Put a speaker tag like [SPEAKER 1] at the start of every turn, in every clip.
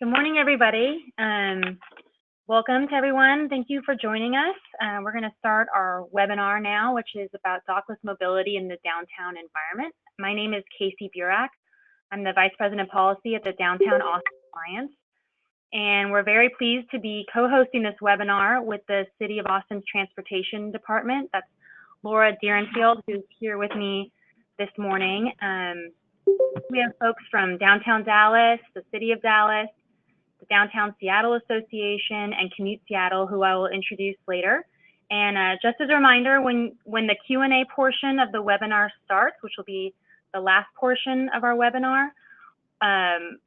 [SPEAKER 1] Good morning, everybody. Welcome to everyone. Thank you for joining us. We're going to start our webinar now, which is about dockless mobility in the downtown environment. My name is Casey Burack. I'm the Vice President of Policy at the Downtown Austin Alliance. And we're very pleased to be co-hosting this webinar with the City of Austin's Transportation Department. That's Laura Dierenfield, who's here with me this morning. We have folks from Downtown Dallas, the City of Dallas, the Downtown Seattle Association, and Commute Seattle, who I will introduce later. And just as a reminder, when the Q&A portion of the webinar starts, which will be the last portion of our webinar,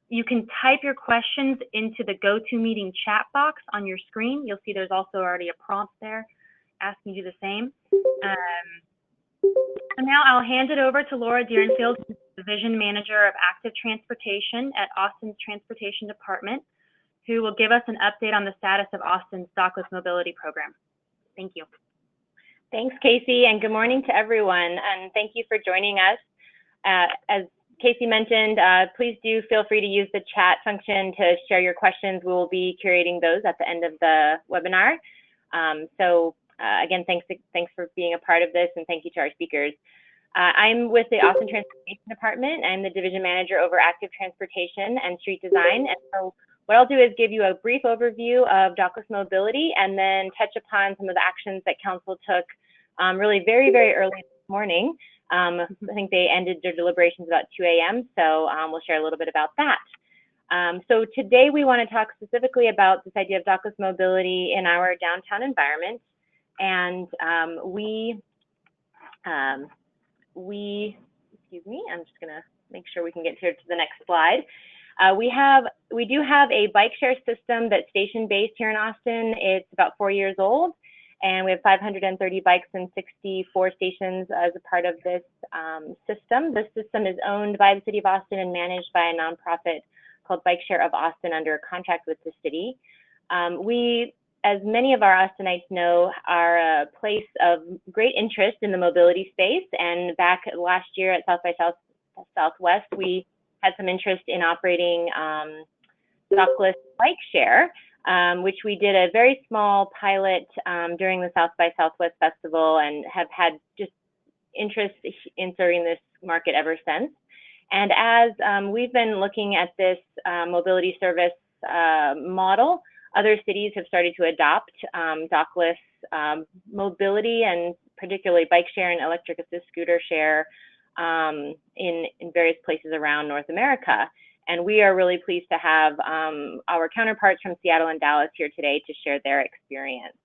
[SPEAKER 1] you can type your questions into the GoToMeeting chat box on your screen. You'll see there's also already a prompt there asking you to do the same. So now I'll hand it over to Laura Dierenfield, who's the Division Manager of Active Transportation at Austin's Transportation Department, who will give us an update on the status of Austin's Dockless Mobility Program. Thank you.
[SPEAKER 2] Thanks, Casey, and good morning to everyone, and thank you for joining us. As Casey mentioned, please do feel free to use the chat function to share your questions. We will be curating those at the end of the webinar. Again, thanks for being a part of this, and thank you to our speakers. I'm with the Austin Transportation Department. I'm the Division Manager over Active Transportation and Street Design. And so what I'll do is give you a brief overview of dockless mobility and then touch upon some of the actions that Council took really very, very early this morning. I think they ended their deliberations about 2 a.m., so we'll share a little bit about that. So today we want to talk specifically about this idea of dockless mobility in our downtown environment. And excuse me, I'm just gonna make sure we can get here to the next slide. We do have a bike share system that's station-based here in Austin. It's about 4 years old, and we have 530 bikes and 64 stations as a part of this system. This system is owned by the City of Austin and managed by a nonprofit called Bike Share of Austin under a contract with the city. We, as many of our Austinites know, are a place of great interest in the mobility space. And back last year at South by Southwest, we had some interest in operating dockless bike share, which we did a very small pilot during the South by Southwest Festival and have had just interest in serving this market ever since. And as we've been looking at this mobility service model, other cities have started to adopt dockless mobility, and particularly bike share and electric assist scooter share in various places around North America. And we are really pleased to have our counterparts from Seattle and Dallas here today to share their experience.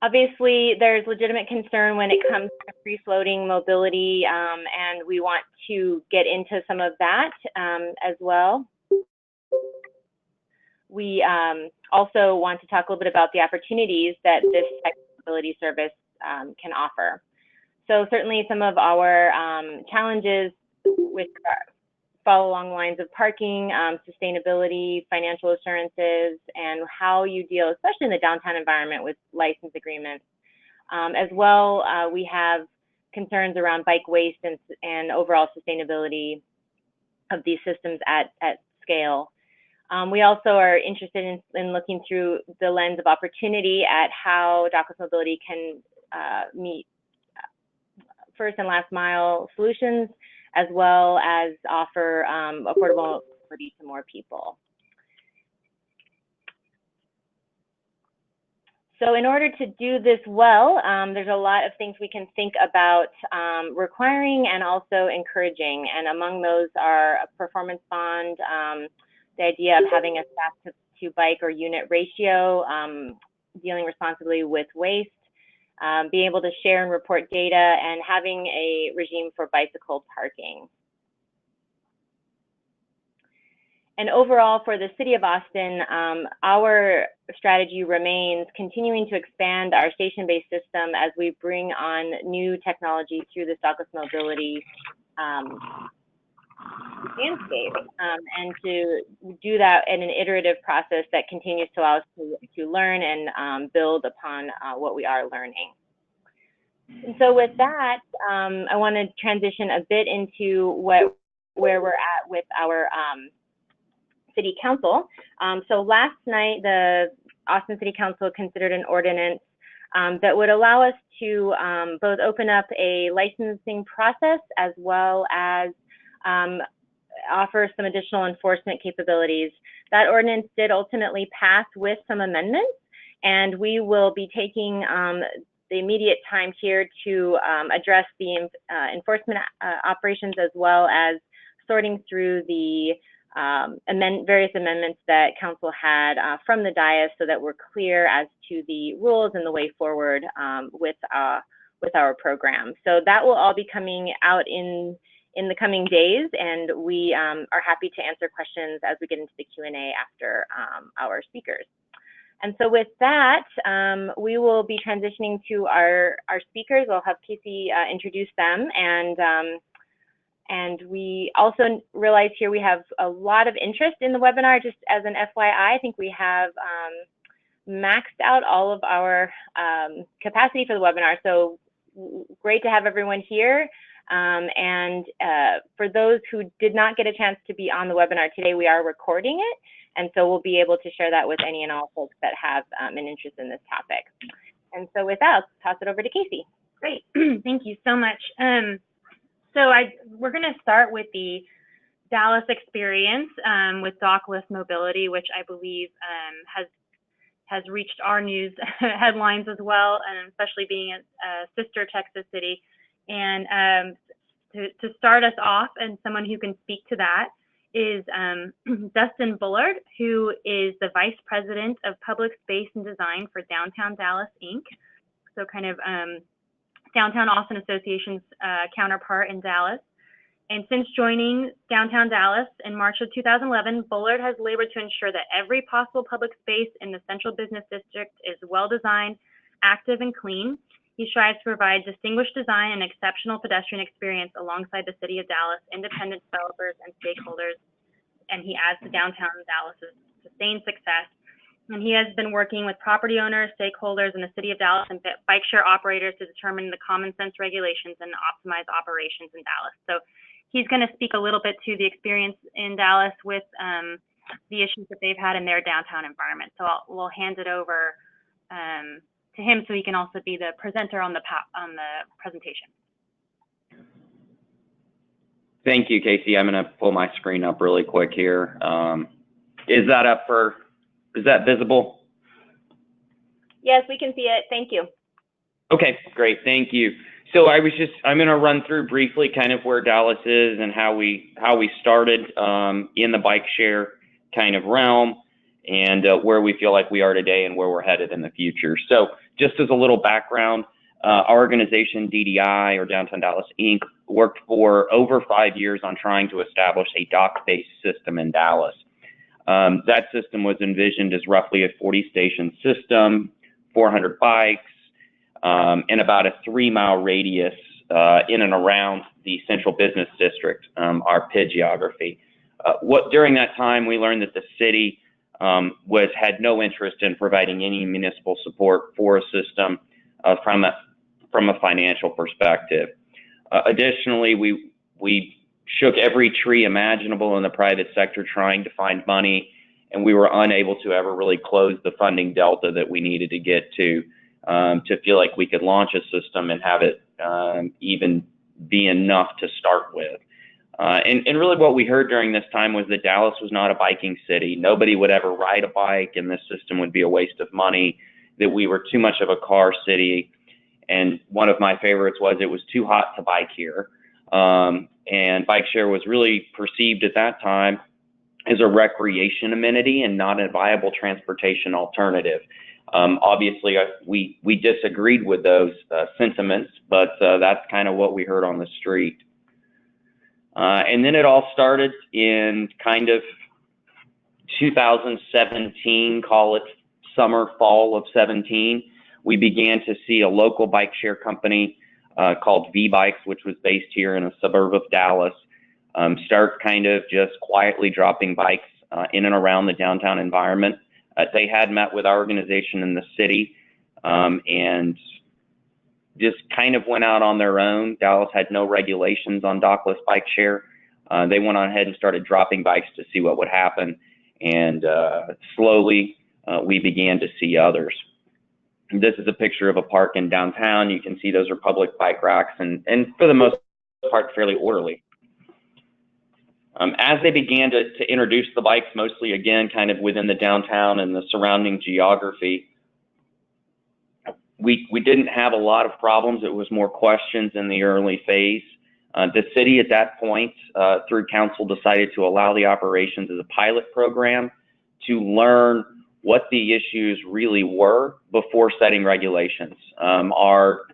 [SPEAKER 2] Obviously, there's legitimate concern when it comes to free-floating mobility, and we want to get into some of that as well. We also want to talk a little bit about the opportunities that this type of mobility service can offer. So certainly some of our challenges with follow along the lines of parking, sustainability, financial assurances, and how you deal, especially in the downtown environment, with license agreements. As well, we have concerns around bike waste and overall sustainability of these systems at scale. We also are interested in looking through the lens of opportunity at how dockless mobility can meet first and last mile solutions, as well as offer affordable mobility to more people. So in order to do this well, there's a lot of things we can think about requiring and also encouraging. And among those are a performance bond, the idea of having a staff to bike or unit ratio, dealing responsibly with waste, being able to share and report data, and having a regime for bicycle parking. And overall, for the City of Austin, our strategy remains continuing to expand our station-based system as we bring on new technology through this dockless mobility landscape, and to do that in an iterative process that continues to allow us to learn and build upon what we are learning. And so with that, I want to transition a bit into what where we're at with our city council. So last night, the Austin City Council considered an ordinance that would allow us to both open up a licensing process as well as offer some additional enforcement capabilities. That ordinance did ultimately pass with some amendments, and we will be taking the immediate time here to address the enforcement operations, as well as sorting through the various amendments that council had from the dais, so that we're clear as to the rules and the way forward with our program. So that will all be coming out in the coming days, and we are happy to answer questions as we get into the Q&A after our speakers. And so with that, we will be transitioning to our speakers. I'll have Casey introduce them, and we also realize here we have a lot of interest in the webinar. Just as an FYI, I think we have maxed out all of our capacity for the webinar. So great to have everyone here. And for those who did not get a chance to be on the webinar today, we are recording it. And so we'll be able to share that with any and all folks that have an interest in this topic. And so with that, I'll toss it over to Casey.
[SPEAKER 1] Great, thank you so much. So we're going to start with the Dallas experience with Dockless mobility, which I believe has reached our news headlines as well, and especially being a sister Texas city. And to start us off, and someone who can speak to that is Dustin Bullard, who is the Vice President of Public Space and Design for Downtown Dallas, Inc. So kind of Downtown Austin Association's counterpart in Dallas. And since joining Downtown Dallas in March of 2011, Bullard has labored to ensure that every possible public space in the central business district is well-designed, active, and clean. He strives to provide distinguished design and exceptional pedestrian experience alongside the City of Dallas, independent developers, and stakeholders, and he adds to Downtown Dallas's sustained success. And he has been working with property owners, stakeholders in the City of Dallas, and bike share operators to determine the common sense regulations and optimize operations in Dallas. So he's going to speak a little bit to the experience in Dallas with the issues that they've had in their downtown environment. So we'll hand it over to him, so he can also be the presenter on the presentation.
[SPEAKER 3] Thank you, Casey. I'm going to pull my screen up really quick here. Is that visible?
[SPEAKER 2] Yes, we can see it. Thank you.
[SPEAKER 3] Okay, great. Thank you. So I'm going to run through briefly kind of where Dallas is and how we started in the bike share kind of realm, and where we feel like we are today and where we're headed in the future. So just as a little background, our organization, DDI, or Downtown Dallas, Inc., worked for over 5 years on trying to establish a dock-based system in Dallas. That system was envisioned as roughly a 40-station system, 400 bikes, and about a 3-mile radius in and around the central business district, our PID geography. During that time, we learned that the city had no interest in providing any municipal support for a system from a financial perspective. Additionally, we shook every tree imaginable in the private sector trying to find money, and we were unable to ever really close the funding delta that we needed to get to feel like we could launch a system and have it even be enough to start with. And really what we heard during this time was that Dallas was not a biking city. Nobody would ever ride a bike, and this system would be a waste of money, that we were too much of a car city. And one of my favorites was it was too hot to bike here. And bike share was really perceived at that time as a recreation amenity and not a viable transportation alternative. Obviously, we disagreed with those sentiments, but that's kind of what we heard on the street. And then it all started in kind of 2017, call it summer, fall of 17. We began to see a local bike share company called V-Bikes, which was based here in a suburb of Dallas, start kind of just quietly dropping bikes in and around the downtown environment. They had met with our organization in the city and just kind of went out on their own. Dallas had no regulations on dockless bike share. they went on ahead and started dropping bikes to see what would happen. And slowly, we began to see others. This is a picture of a park in downtown. You can see those are public bike racks, and for the most part, fairly orderly. As they began to introduce the bikes, mostly again kind of within the downtown and the surrounding geography, we didn't have a lot of problems. It was more questions in the early phase. The city at that point, through council, decided to allow the operations as a pilot program to learn what the issues really were before setting regulations. Our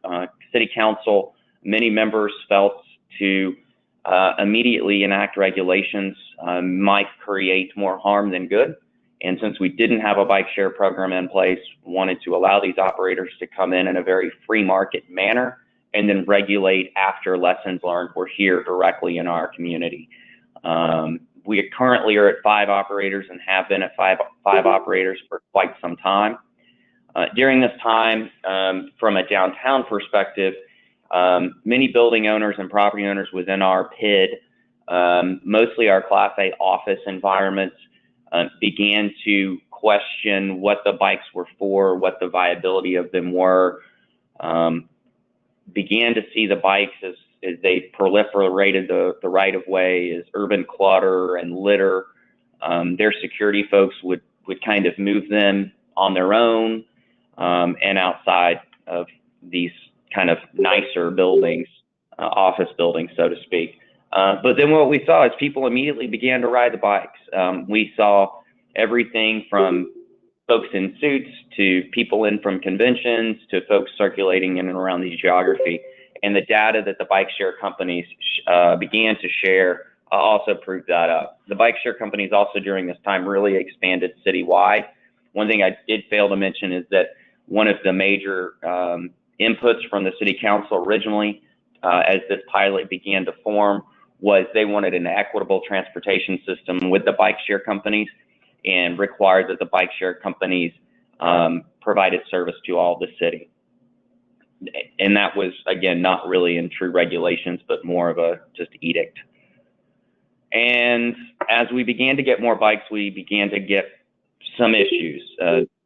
[SPEAKER 3] city council, many members felt to immediately enact regulations might create more harm than good. And since we didn't have a bike share program in place, wanted to allow these operators to come in a very free market manner and then regulate after lessons learned were here directly in our community. We currently are at 5 operators and have been at five operators for quite some time. During this time, from a downtown perspective, many building owners and property owners within our PID, mostly our Class A office environments, began to question what the bikes were for, what the viability of them were, began to see the bikes as they proliferated the right-of-way as urban clutter and litter. Their security folks would kind of move them on their own and outside of these kind of nicer buildings, office buildings, so to speak. But then what we saw is people immediately began to ride the bikes. We saw everything from folks in suits to people in from conventions to folks circulating in and around the geography. And the data that the bike share companies began to share also proved that up. The bike share companies also during this time really expanded citywide. One thing I did fail to mention is that one of the major inputs from the city council originally as this pilot began to form was they wanted an equitable transportation system with the bike share companies and required that the bike share companies provided service to all the city. And that was, again, not really in true regulations, but more of a just edict. And as we began to get more bikes, we began to get some issues.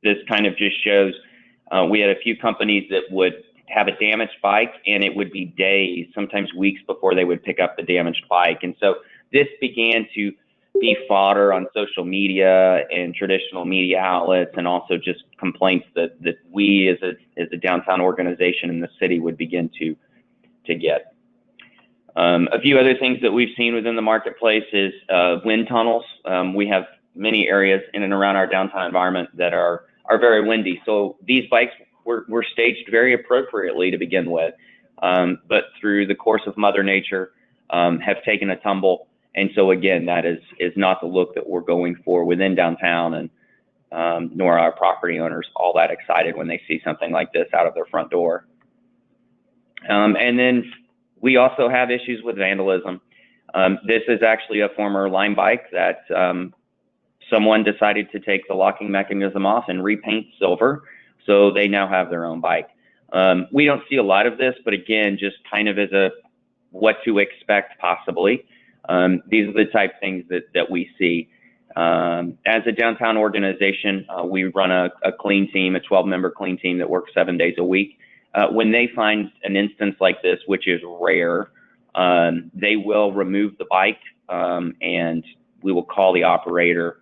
[SPEAKER 3] This kind of just shows we had a few companies that would have a damaged bike, and it would be days, sometimes weeks before they would pick up the damaged bike. And so this began to be fodder on social media and traditional media outlets, and also just complaints that we as a downtown organization in the city would begin to get. A few other things that we've seen within the marketplace is wind tunnels. We have many areas in and around our downtown environment that are very windy. So these bikes were staged very appropriately to begin with, but through the course of Mother Nature have taken a tumble. And so again, that is not the look that we're going for within downtown, and nor are our property owners all that excited when they see something like this out of their front door. And then we also have issues with vandalism. This is actually a former line bike that someone decided to take the locking mechanism off and repaint silver, so they now have their own bike. We don't see a lot of this, but again, just kind of as a what to expect possibly. These are the type of things that we see. As a downtown organization, we run a clean team, a 12-member clean team that works 7 days a week. When they find an instance like this, which is rare, they will remove the bike and we will call the operator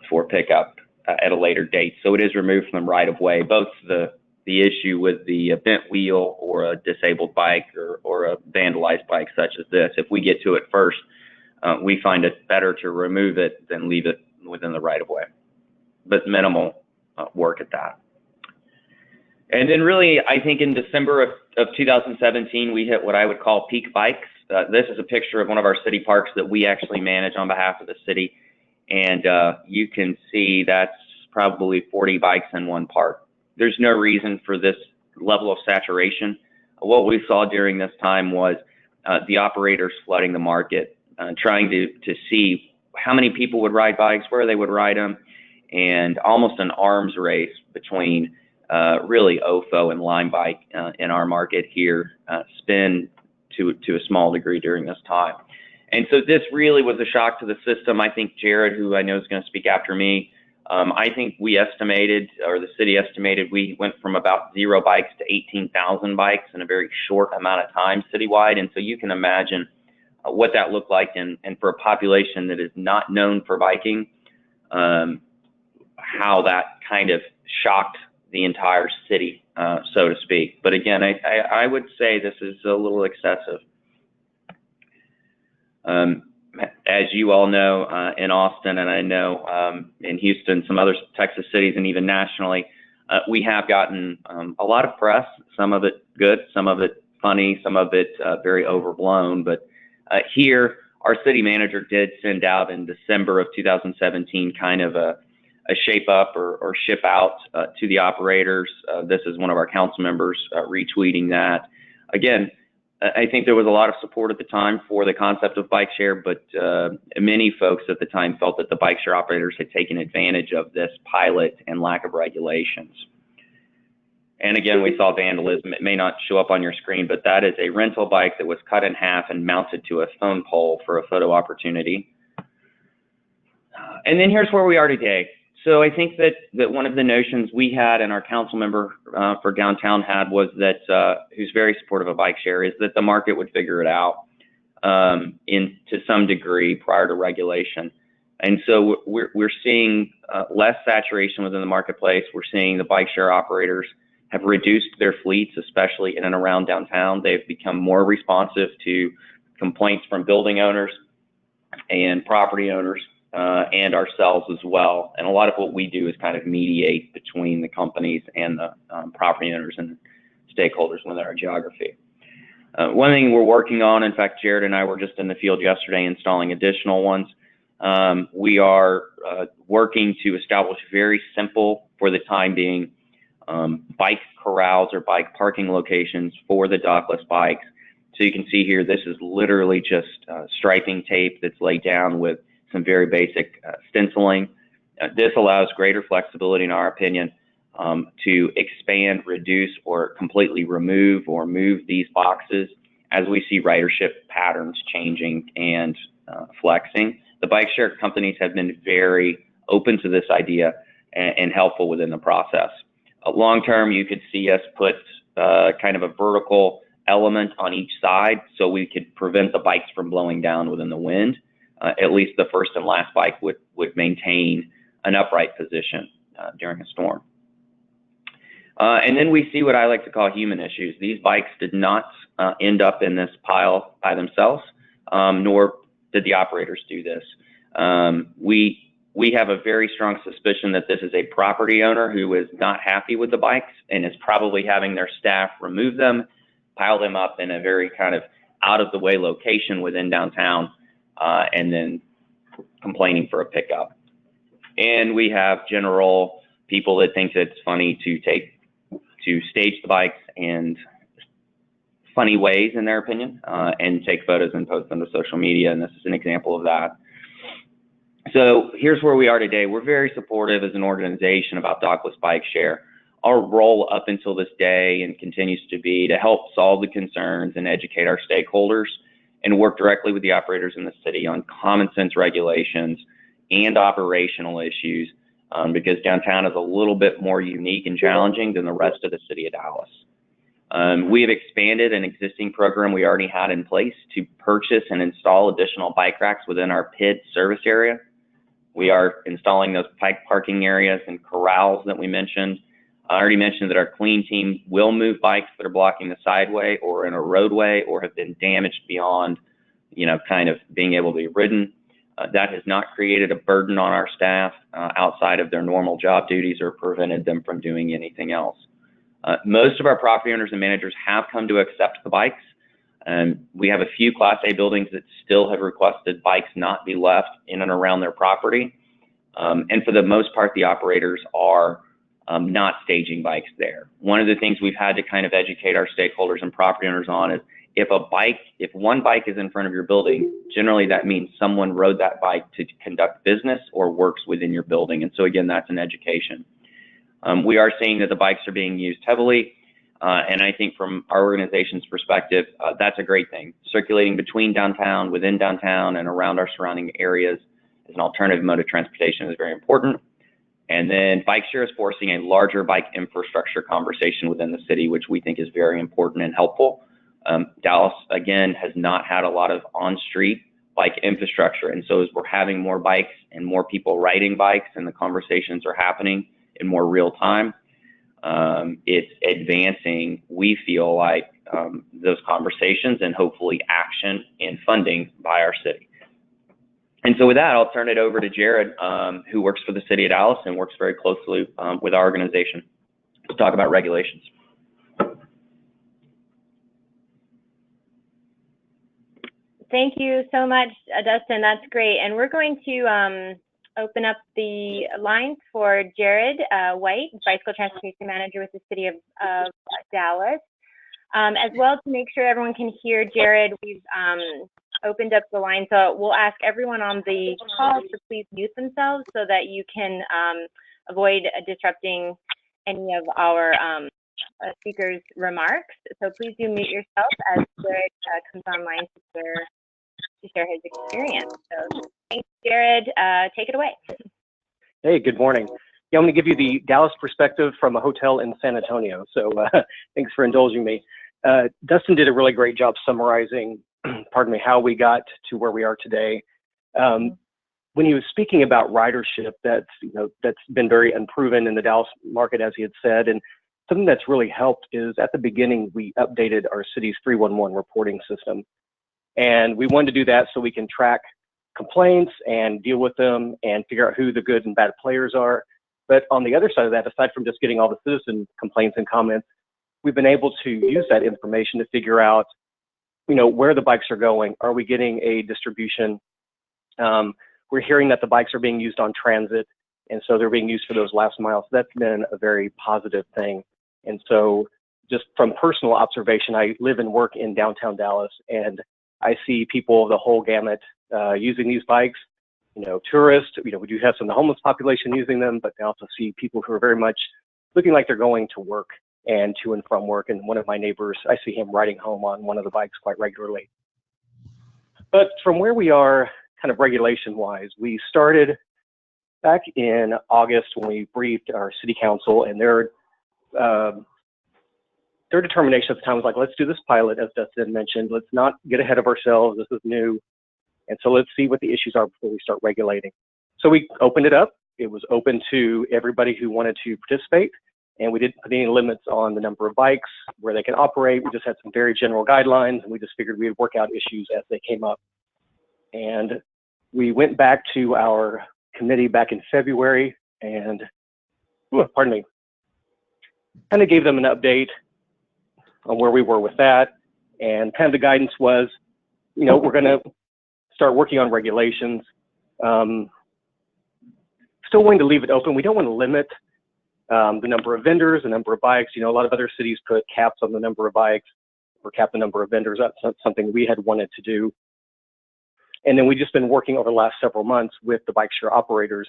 [SPEAKER 3] for pickup at a later date. So it is removed from the right of way, both the issue with the bent wheel or a disabled bike or a vandalized bike such as this. If we get to it first, we find it better to remove it than leave it within the right of way, but minimal work at that. And then really, I think in December of 2017, we hit what I would call peak bikes. This is a picture of one of our city parks that we actually manage on behalf of the city. And you can see that's probably 40 bikes in one park. There's no reason for this level of saturation. What we saw during this time was the operators flooding the market, trying to see how many people would ride bikes, where they would ride them, and almost an arms race between really OFO and line bike in our market here spin to a small degree during this time. And so this really was a shock to the system. I think Jared, who I know is going to speak after me, I think we estimated, or the city estimated, we went from about 0 bikes to 18,000 bikes in a very short amount of time citywide. And so you can imagine what that looked like, and for a population that is not known for biking, how that kind of shocked the entire city, so to speak. But again, I would say this is a little excessive. As you all know, in Austin, and I know in Houston, some other Texas cities, and even nationally, we have gotten a lot of press, some of it good, some of it funny, some of it very overblown. But here, our city manager did send out in December of 2017 kind of a shape up or ship out to the operators. This is one of our council members retweeting that. Again, I think there was a lot of support at the time for the concept of bike share, but many folks at the time felt that the bike share operators had taken advantage of this pilot and lack of regulations. And again, we saw vandalism. It may not show up on your screen, but that is a rental bike that was cut in half and mounted to a phone pole for a photo opportunity. And then here's where we are today. So I think that one of the notions we had, and our council member for downtown had, was that, who's very supportive of bike share, is that the market would figure it out to some degree prior to regulation. And so we're seeing less saturation within the marketplace. We're seeing the bike share operators have reduced their fleets, especially in and around downtown. They've become more responsive to complaints from building owners and property owners, and ourselves as well. And a lot of what we do is kind of mediate between the companies and the property owners and stakeholders within our geography. One thing we're working on, in fact, Jared and I were just in the field yesterday installing additional ones. We are working to establish very simple, for the time being, bike corrals or bike parking locations for the Dockless bikes. So you can see here, this is literally just striping tape that's laid down with some very basic stenciling. This allows greater flexibility, in our opinion, to expand, reduce, or completely remove or move these boxes as we see ridership patterns changing and flexing. The bike share companies have been very open to this idea and helpful within the process. Long term, you could see us put kind of a vertical element on each side so we could prevent the bikes from blowing down within the wind. At least the first and last bike would maintain an upright position during a storm. And then we see what I like to call human issues. These bikes did not end up in this pile by themselves, nor did the operators do this. We have a very strong suspicion that this is a property owner who is not happy with the bikes and is probably having their staff remove them, pile them up in a very kind of out of the way location within downtown, and then complaining for a pickup. And we have general people that think that it's funny to stage the bikes in funny ways, in their opinion, and take photos and post them to social media. And this is an example of that. So here's where we are today. We're very supportive as an organization about Dockless Bike Share. Our role up until this day, and continues to be, to help solve the concerns and educate our stakeholders and work directly with the operators in the city on common sense regulations and operational issues, because downtown is a little bit more unique and challenging than the rest of the city of Dallas. We have expanded an existing program we already had in place to purchase and install additional bike racks within our PID service area. We are installing those bike parking areas and corrals that we mentioned. I already mentioned that our clean team will move bikes that are blocking the sideway or in a roadway or have been damaged beyond, kind of being able to be ridden. That has not created a burden on our staff outside of their normal job duties or prevented them from doing anything else. Most of our property owners and managers have come to accept the bikes. We have a few Class A buildings that still have requested bikes not be left in and around their property. And for the most part, the operators are not staging bikes there. One of the things we've had to kind of educate our stakeholders and property owners on is if one bike is in front of your building, generally that means someone rode that bike to conduct business or works within your building. And so again, that's an education. We are seeing that the bikes are being used heavily. And I think from our organization's perspective, that's a great thing. Circulating between downtown, within downtown, and around our surrounding areas as an alternative mode of transportation is very important. And then bike share is forcing a larger bike infrastructure conversation within the city, which we think is very important and helpful. Dallas, again, has not had a lot of on-street bike infrastructure. And so as we're having more bikes and more people riding bikes and the conversations are happening in more real time, it's advancing, we feel like, those conversations and hopefully action and funding by our city. And so with that, I'll turn it over to Jared, who works for the city of Dallas and works very closely with our organization to talk about regulations.
[SPEAKER 2] Thank you so much, Dustin. That's great. And we're going to open up the lines for Jared White, Bicycle Transportation Manager with the City of Dallas. As well, to make sure everyone can hear Jared, we've opened up the line. So we'll ask everyone on the call to please mute themselves so that you can avoid disrupting any of our speakers' remarks. So please do mute yourself as Jared comes online to share his experience. So thanks, Jared. Take it away.
[SPEAKER 4] Hey, good morning. Yeah, I'm going to give you the Dallas perspective from a hotel in San Antonio. So thanks for indulging me. Dustin did a really great job summarizing, pardon me, how we got to where we are today. When he was speaking about ridership, that's been very unproven in the Dallas market, as he had said, and something that's really helped is at the beginning we updated our city's 311 reporting system, and we wanted to do that so we can track complaints and deal with them and figure out who the good and bad players are. But on the other side of that, aside from just getting all the citizen complaints and comments, we've been able to use that information to figure out, where the bikes are going. Are we getting a distribution? We're hearing that the bikes are being used on transit, and so they're being used for those last miles. So that's been a very positive thing. And so just from personal observation, I live and work in downtown Dallas, and I see people of the whole gamut using these bikes. Tourists, we do have some of the homeless population using them, but I also see people who are very much looking like they're going to work and to and from work. And one of my neighbors, I see him riding home on one of the bikes quite regularly. But from where we are kind of regulation-wise, we started back in August when we briefed our city council, and their determination at the time was like, let's do this pilot, as Dustin mentioned. Let's not get ahead of ourselves. This is new. And so let's see what the issues are before we start regulating. So we opened it up. It was open to everybody who wanted to participate. And we didn't put any limits on the number of bikes, where they can operate. We just had some very general guidelines, and we just figured we would work out issues as they came up. And we went back to our committee back in February and, kind of gave them an update on where we were with that. And kind of the guidance was, we're going to start working on regulations. Still wanting to leave it open. We don't want to limit the number of vendors, the number of bikes. A lot of other cities put caps on the number of bikes or cap the number of vendors. That's not something we had wanted to do. And then we've just been working over the last several months with the bike share operators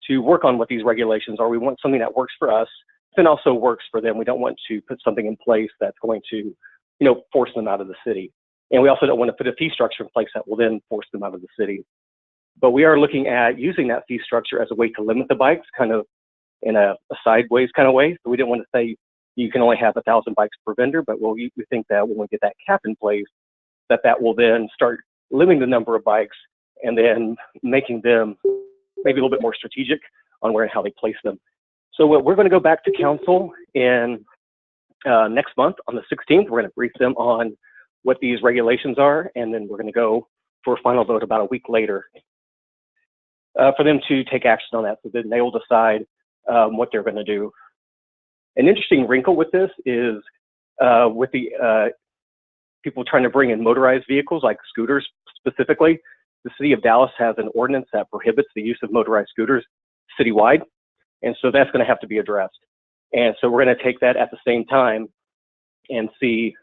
[SPEAKER 4] to work on what these regulations are. We want something that works for us, and also works for them. We don't want to put something in place that's going to, force them out of the city. And we also don't want to put a fee structure in place that will then force them out of the city. But we are looking at using that fee structure as a way to limit the bikes, kind of in a sideways kind of way. So we didn't want to say you can only have 1,000 bikes per vendor, but we think that when we get that cap in place, that will then start limiting the number of bikes and then making them maybe a little bit more strategic on where and how they place them. So we're going to go back to council in next month on the 16th. We're going to brief them on what these regulations are, and then we're going to go for a final vote about a week later for them to take action on that. So then they will decide what they're going to do. An interesting wrinkle with this is with the people trying to bring in motorized vehicles like scooters specifically, the city of Dallas has an ordinance that prohibits the use of motorized scooters citywide. And so that's going to have to be addressed. And so we're going to take that at the same time and see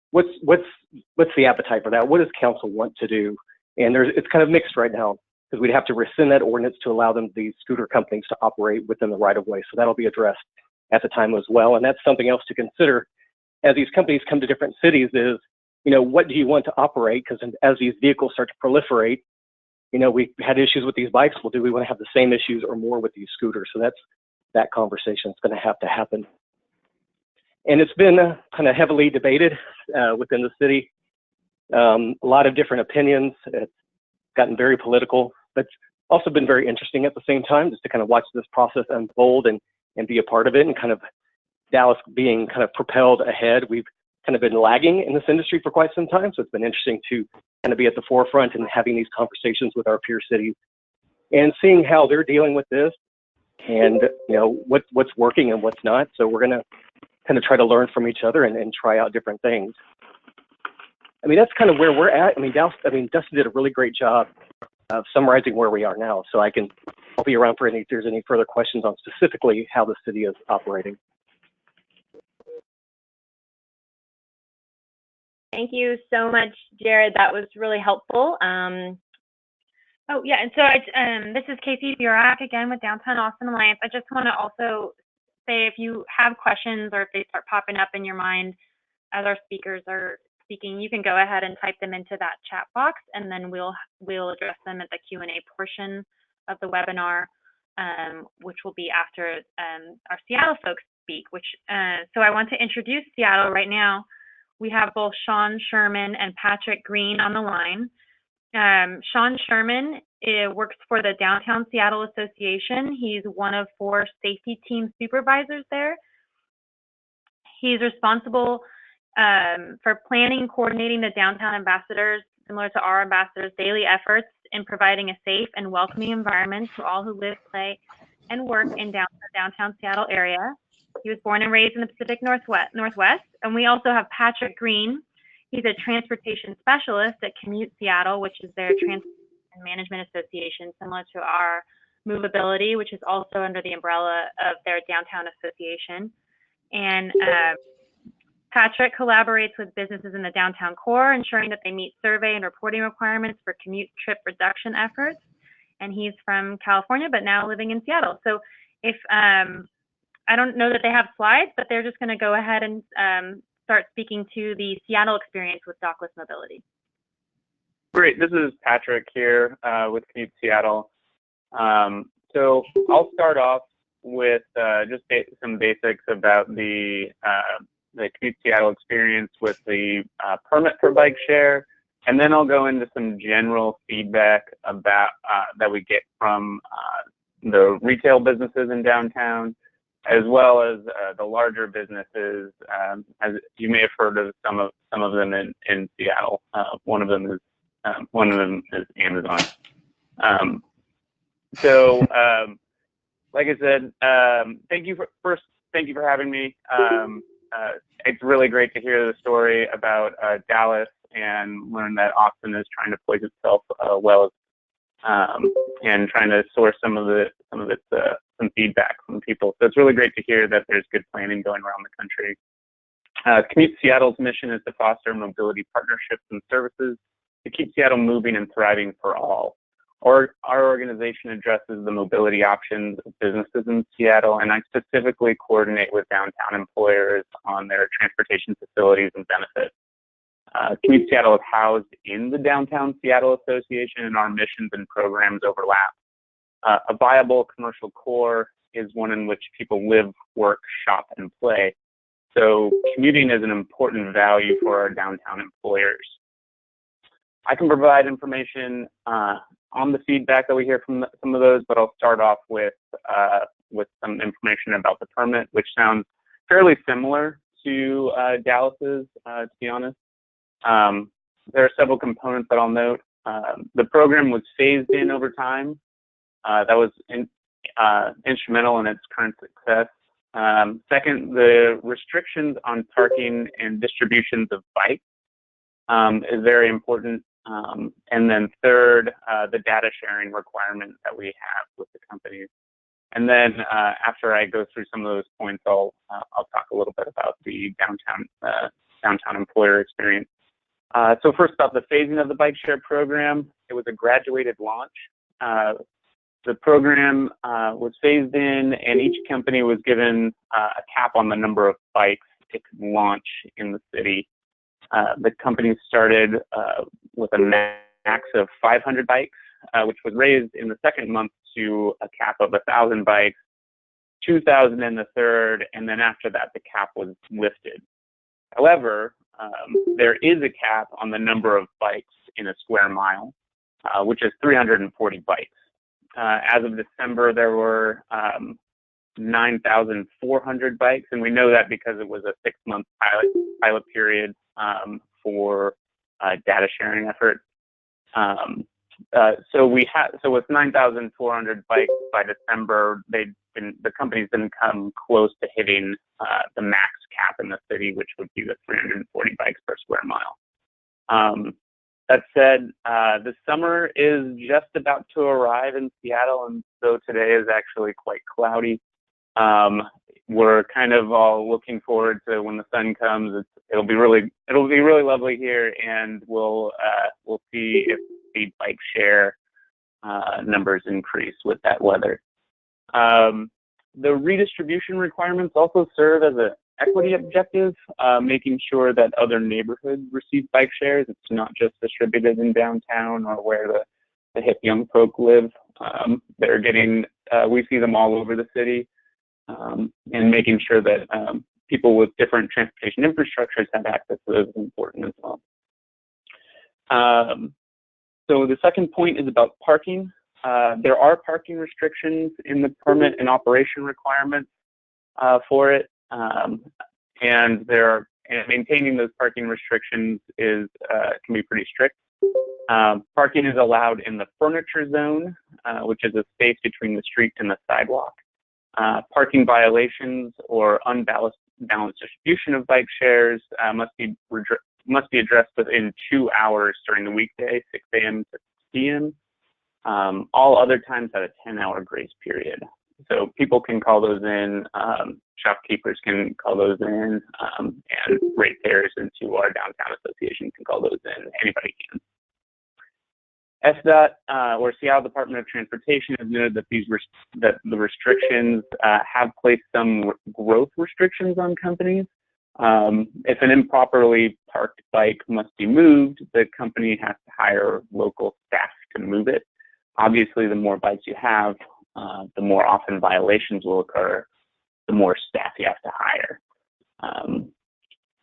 [SPEAKER 4] what's the appetite for that. What does council want to do? And it's kind of mixed right now, because we'd have to rescind that ordinance to allow these scooter companies to operate within the right of way. So that'll be addressed at the time as well. And that's something else to consider as these companies come to different cities is, what do you want to operate? Because as these vehicles start to proliferate, we had issues with these bikes. Well, do we want to have the same issues or more with these scooters? So that conversation is going to have to happen. And it's been kind of heavily debated within the city. A lot of different opinions. It's gotten very political, but it's also been very interesting at the same time, just to kind of watch this process unfold and be a part of it, and kind of Dallas being kind of propelled ahead. We've kind of been lagging in this industry for quite some time, so it's been interesting to kind of be at the forefront and having these conversations with our peer cities and seeing how they're dealing with this and what's working and what's not. So we're going to kind of try to learn from each other and try out different things. I mean, that's kind of where we're at. Dustin did a really great job of summarizing where we are now. So I'll be around for if there's any further questions on specifically how the city is operating.
[SPEAKER 2] Thank you so much, Jared. That was really helpful.
[SPEAKER 1] Oh, yeah, and so this is Casey Burack again with Downtown Austin Alliance. I just want to also say, if you have questions or if they start popping up in your mind as our speakers are speaking, you can go ahead and type them into that chat box, and then we'll address them at the Q&A portion of the webinar, which will be after our Seattle folks speak. So I want to introduce Seattle right now. We have both Sean Sherman and Patrick Green on the line. Sean Sherman works for the Downtown Seattle Association. He's one of 4 safety team supervisors there. He's responsible for planning and coordinating the downtown ambassadors, similar to our ambassadors' daily efforts in providing a safe and welcoming environment to all who live, play, and work in the downtown Seattle area. He was born and raised in the Pacific Northwest. And we also have Patrick Green. He's a transportation specialist at Commute Seattle, which is their transportation management association, similar to our Movability, which is also under the umbrella of their downtown association. And Patrick collaborates with businesses in the downtown core, ensuring that they meet survey and reporting requirements for commute trip reduction efforts. And he's from California, but now living in Seattle. So if I don't know that they have slides, but they're just going to go ahead and start speaking to the Seattle experience with Dockless mobility.
[SPEAKER 5] Great. This is Patrick here with Commute Seattle. So I'll start off with just some basics about the Commute Seattle experience with the permit for bike share, and then I'll go into some general feedback about that we get from the retail businesses in downtown, as well as the larger businesses. As you may have heard of some of them in Seattle. One of them is Amazon. Like I said, thank you for having me. It's really great to hear the story about Dallas and learn that Austin is trying to place itself well, and trying to source some feedback from people. So it's really great to hear that there's good planning going around the country. Commute Seattle's mission is to foster mobility partnerships and services to keep Seattle moving and thriving for all. Our organization addresses the mobility options of businesses in Seattle, and I specifically coordinate with downtown employers on their transportation facilities and benefits. Commute Seattle is housed in the Downtown Seattle Association, and our missions and programs overlap. A viable commercial core is one in which people live, work, shop, and play. So commuting is an important value for our downtown employers. I can provide information on the feedback that we hear from some of those, but I'll start off with some information about the permit, which sounds fairly similar to Dallas's, to be honest. There are several components that I'll note. The program was phased in over time. That was instrumental in its current success. Second, the restrictions on parking and distributions of bikes is very important. And then third, the data sharing requirement that we have with the companies. And then after I go through some of those points, I'll talk a little bit about the downtown employer experience. So first off, the phasing of the bike share program. It was a graduated launch. the program was phased in, and each company was given a cap on the number of bikes it could launch in the city. The company started with a max of 500 bikes, which was raised in the second month to a cap of 1,000 bikes, 2,000 in the third, and then after that, the cap was lifted. However, there is a cap on the number of bikes in a square mile, which is 340 bikes. As of December, there were 9,400 bikes, and we know that because it was a 6-month pilot period for data sharing effort. So with 9,400 bikes by December, the company's didn't come close to hitting the max cap in the city, which would be the 340 bikes per square mile. That said, the summer is just about to arrive in Seattle, and so today is actually quite cloudy. We're kind of all looking forward to when the sun comes. It'll be really lovely here, and we'll see if the bike share numbers increase with that weather. The redistribution requirements also serve as an equity objective, making sure that other neighborhoods receive bike shares. It's not just distributed in downtown or where the hip young folk live. They're getting, we see them all over the city, and making sure that people with different transportation infrastructures have access to those is important as well. So the second point is about parking. There are parking restrictions in the permit and operation requirements for it, and maintaining those parking restrictions can be pretty strict. Parking is allowed in the furniture zone, which is a space between the street and the sidewalk. Parking violations or unbalanced distribution of bike shares must be addressed within 2 hours during the weekday, 6 a.m. to 6 p.m. All other times have a 10-hour grace period. So people can call those in, shopkeepers can call those in, and ratepayers into our downtown association can call those in. Anybody can. SDOT, or Seattle Department of Transportation, has noted that the restrictions have placed some growth restrictions on companies. If an improperly parked bike must be moved, the company has to hire local staff to move it. Obviously, the more bikes you have, the more often violations will occur, the more staff you have to hire.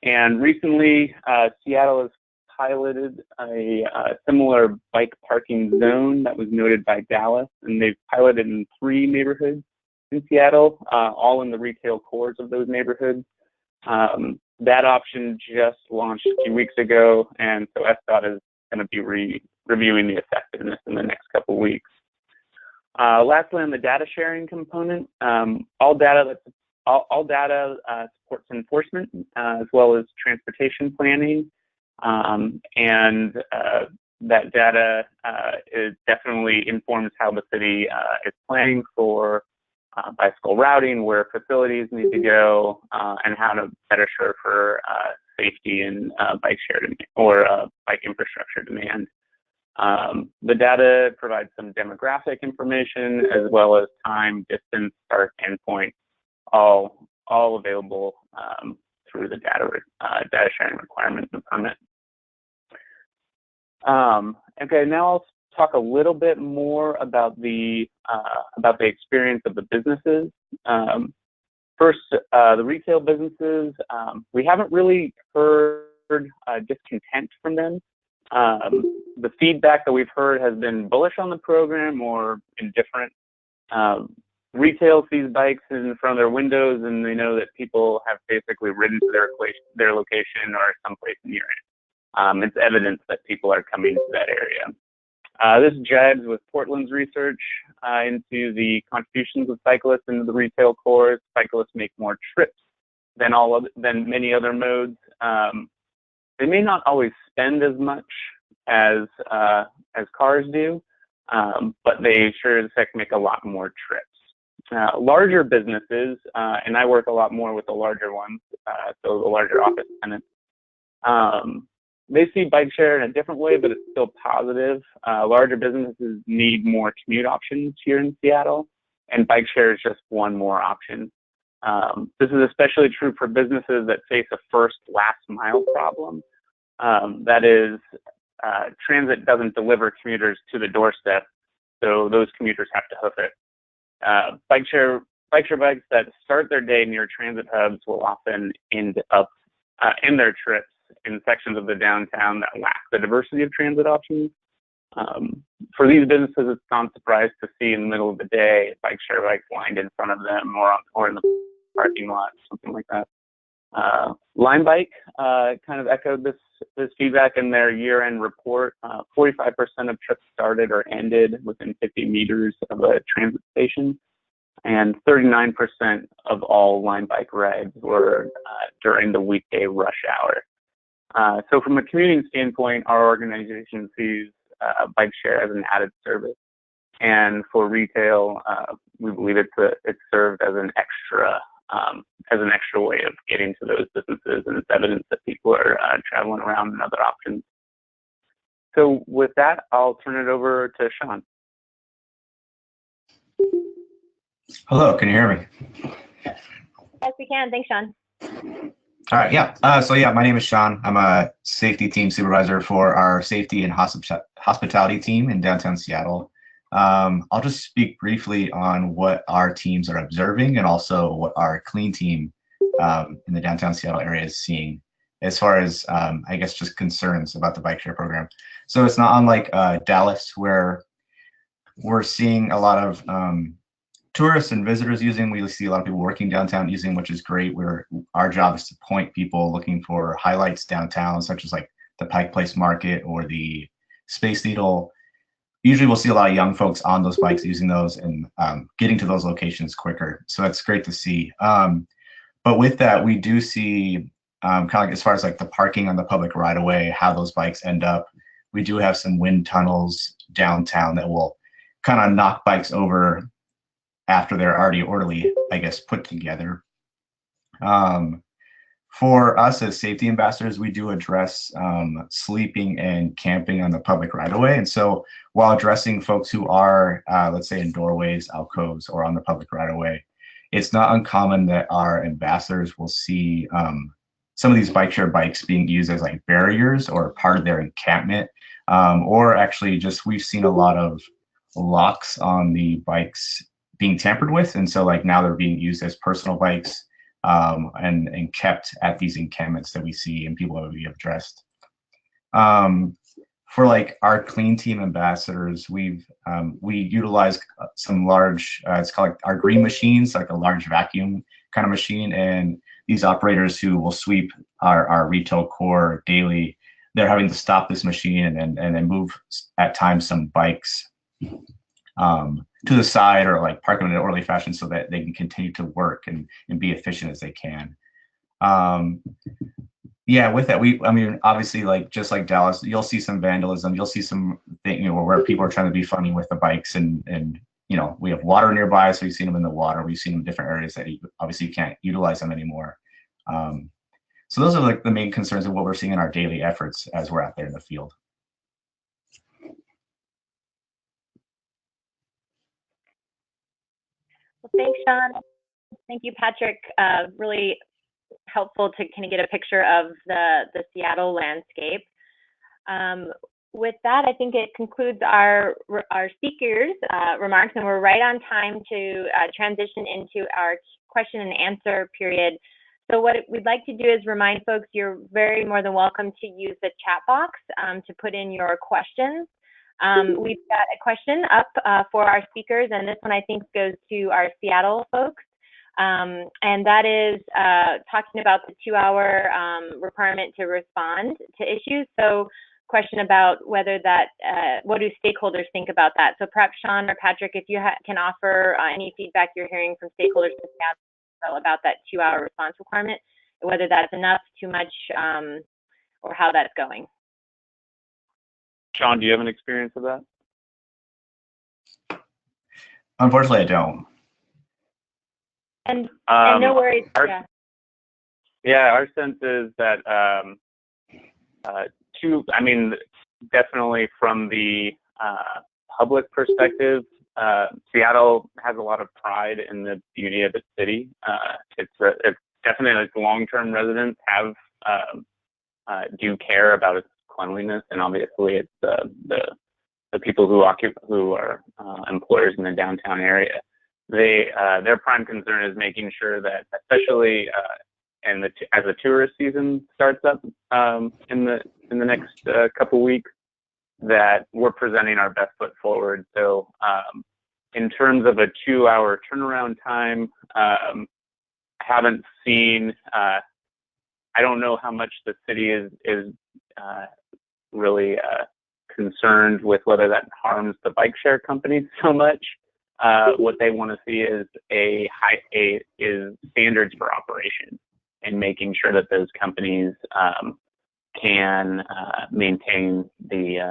[SPEAKER 5] And recently, Seattle has piloted a similar bike parking zone that was noted by Dallas, and they've piloted in 3 neighborhoods in Seattle, all in the retail cores of those neighborhoods. That option just launched a few weeks ago, and so SDOT is going to be reviewing the effectiveness in the next couple weeks. Lastly, on the data sharing component, all data supports enforcement as well as transportation planning, and that data definitely informs how the city is planning for bicycle routing, where facilities need to go, and how to better serve for safety and bike share demand, or bike infrastructure demand. The data provides some demographic information as well as time, distance, start, endpoint, all available through the data sharing requirements and permit. Okay, now I'll talk a little bit more about the experience of the businesses. First, the retail businesses, we haven't really heard discontent from them. The feedback that we've heard has been bullish on the program or indifferent. Retail sees bikes in front of their windows, and they know that people have basically ridden to their location or someplace near it. It's evidence that people are coming to that area. This jives with Portland's research into the contributions of cyclists into the retail cores. Cyclists make more trips than many other modes. They may not always spend as much as cars do, but they sure as heck make a lot more trips. Larger businesses, and I work a lot more with the larger ones, so the larger office tenants, they see bike share in a different way, but it's still positive. Larger businesses need more commute options here in Seattle, and bike share is just one more option. This is especially true for businesses that face a first last mile problem. That is, transit doesn't deliver commuters to the doorstep, so those commuters have to hoof it. Bike share bikes that start their day near transit hubs will often end up in their trips in sections of the downtown that lack the diversity of transit options. For these businesses, it's not surprised to see in the middle of the day bike share bikes lined in front of them or in the parking lot, something like that. Line Bike kind of echoed this feedback in their year-end report. 45% of trips started or ended within 50 meters of a transit station, and 39% of all Line Bike rides were during the weekday rush hour. So from a commuting standpoint, our organization sees bike share as an added service, and for retail, we believe it's served as an extra way of getting to those businesses, and it's evidence that people are traveling around in other options. So with that, I'll turn it over to Sean.
[SPEAKER 6] Hello, can you hear me?
[SPEAKER 2] Yes, we can. Thanks, Sean.
[SPEAKER 6] All right, yeah. So yeah, my name is Sean. I'm a safety team supervisor for our safety and hospitality team in downtown Seattle. I'll just speak briefly on what our teams are observing and also what our clean team in the downtown Seattle area is seeing as far as, I guess, just concerns about the bike share program. So it's not unlike Dallas, where we're seeing a lot of tourists and visitors using. We see a lot of people working downtown using, which is great. Our job is to point people looking for highlights downtown, such as like the Pike Place Market or the Space Needle. Usually we'll see a lot of young folks on those bikes using those and getting to those locations quicker. So that's great to see. But with that, we do see kind of like as far as like the parking on the public right of way, how those bikes end up. We do have some wind tunnels downtown that will kind of knock bikes over after they're already orderly, I guess, put together. For us as safety ambassadors, we do address sleeping and camping on the public right of way. And so while addressing folks who are, let's say, in doorways, alcoves, or on the public right of way, it's not uncommon that our ambassadors will see some of these bike share bikes being used as like barriers or part of their encampment, or actually just we've seen a lot of locks on the bikes being tampered with. And so like now they're being used as personal bikes and kept at these encampments that we see and people that we have addressed. For like our clean team ambassadors, we utilize some large, it's called like our green machines, like a large vacuum kind of machine. And these operators who will sweep our retail core daily, they're having to stop this machine and then move at times some bikes to the side or like park them in an orderly fashion so that they can continue to work and be efficient as they can. Yeah, with that, I mean, obviously, like just like Dallas, you'll see some vandalism. You'll see some where people are trying to be funny with the bikes, and we have water nearby, so we've seen them in the water. We've seen them in different areas that obviously you can't utilize them anymore. So those are like the main concerns of what we're seeing in our daily efforts as we're out there in the field.
[SPEAKER 2] Well, thanks, Sean. Thank you, Patrick. Really helpful to kind of get a picture of the Seattle landscape. With that, I think it concludes our speakers' remarks, and we're right on time to transition into our question and answer period. So what we'd like to do is remind folks you're very more than welcome to use the chat box to put in your questions. We've got a question up for our speakers, and this one I think goes to our Seattle folks. And that is talking about the 2-hour requirement to respond to issues. So question about whether that, what do stakeholders think about that? So perhaps Sean or Patrick, if you can offer any feedback you're hearing from stakeholders in Seattle about that 2-hour response requirement, whether that's enough, too much, or how that's going.
[SPEAKER 5] Sean, do you have an experience of that?
[SPEAKER 6] Unfortunately, I don't.
[SPEAKER 2] And no worries.
[SPEAKER 5] Our sense is that I mean, definitely from the public perspective, Seattle has a lot of pride in the beauty of its city. It's definitely, like, long-term residents have do care about its cleanliness, and obviously it's the people who are employers in the downtown area. Their prime concern is making sure that, especially as the tourist season starts up in the next couple weeks, that we're presenting our best foot forward. So in terms of a 2-hour turnaround time, I haven't seen. I don't know how much the city is really concerned with whether that harms the bike share companies so much. What they want to see is is standards for operation, and making sure that those companies can maintain the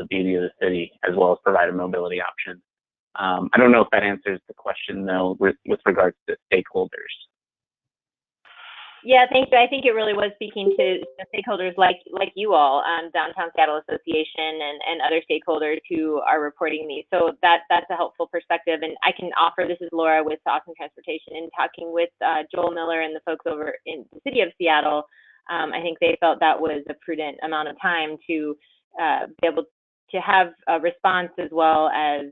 [SPEAKER 5] beauty of the city, as well as provide a mobility option. I don't know if that answers the question, though, with regards to stakeholders.
[SPEAKER 2] Yeah, thank you. I think it really was speaking to stakeholders like you all, Downtown Seattle Association and other stakeholders who are reporting these. So that's a helpful perspective. And I can offer, this is Laura with Austin Transportation, and talking with Joel Miller and the folks over in the city of Seattle, I think they felt that was a prudent amount of time to be able to have a response, as well as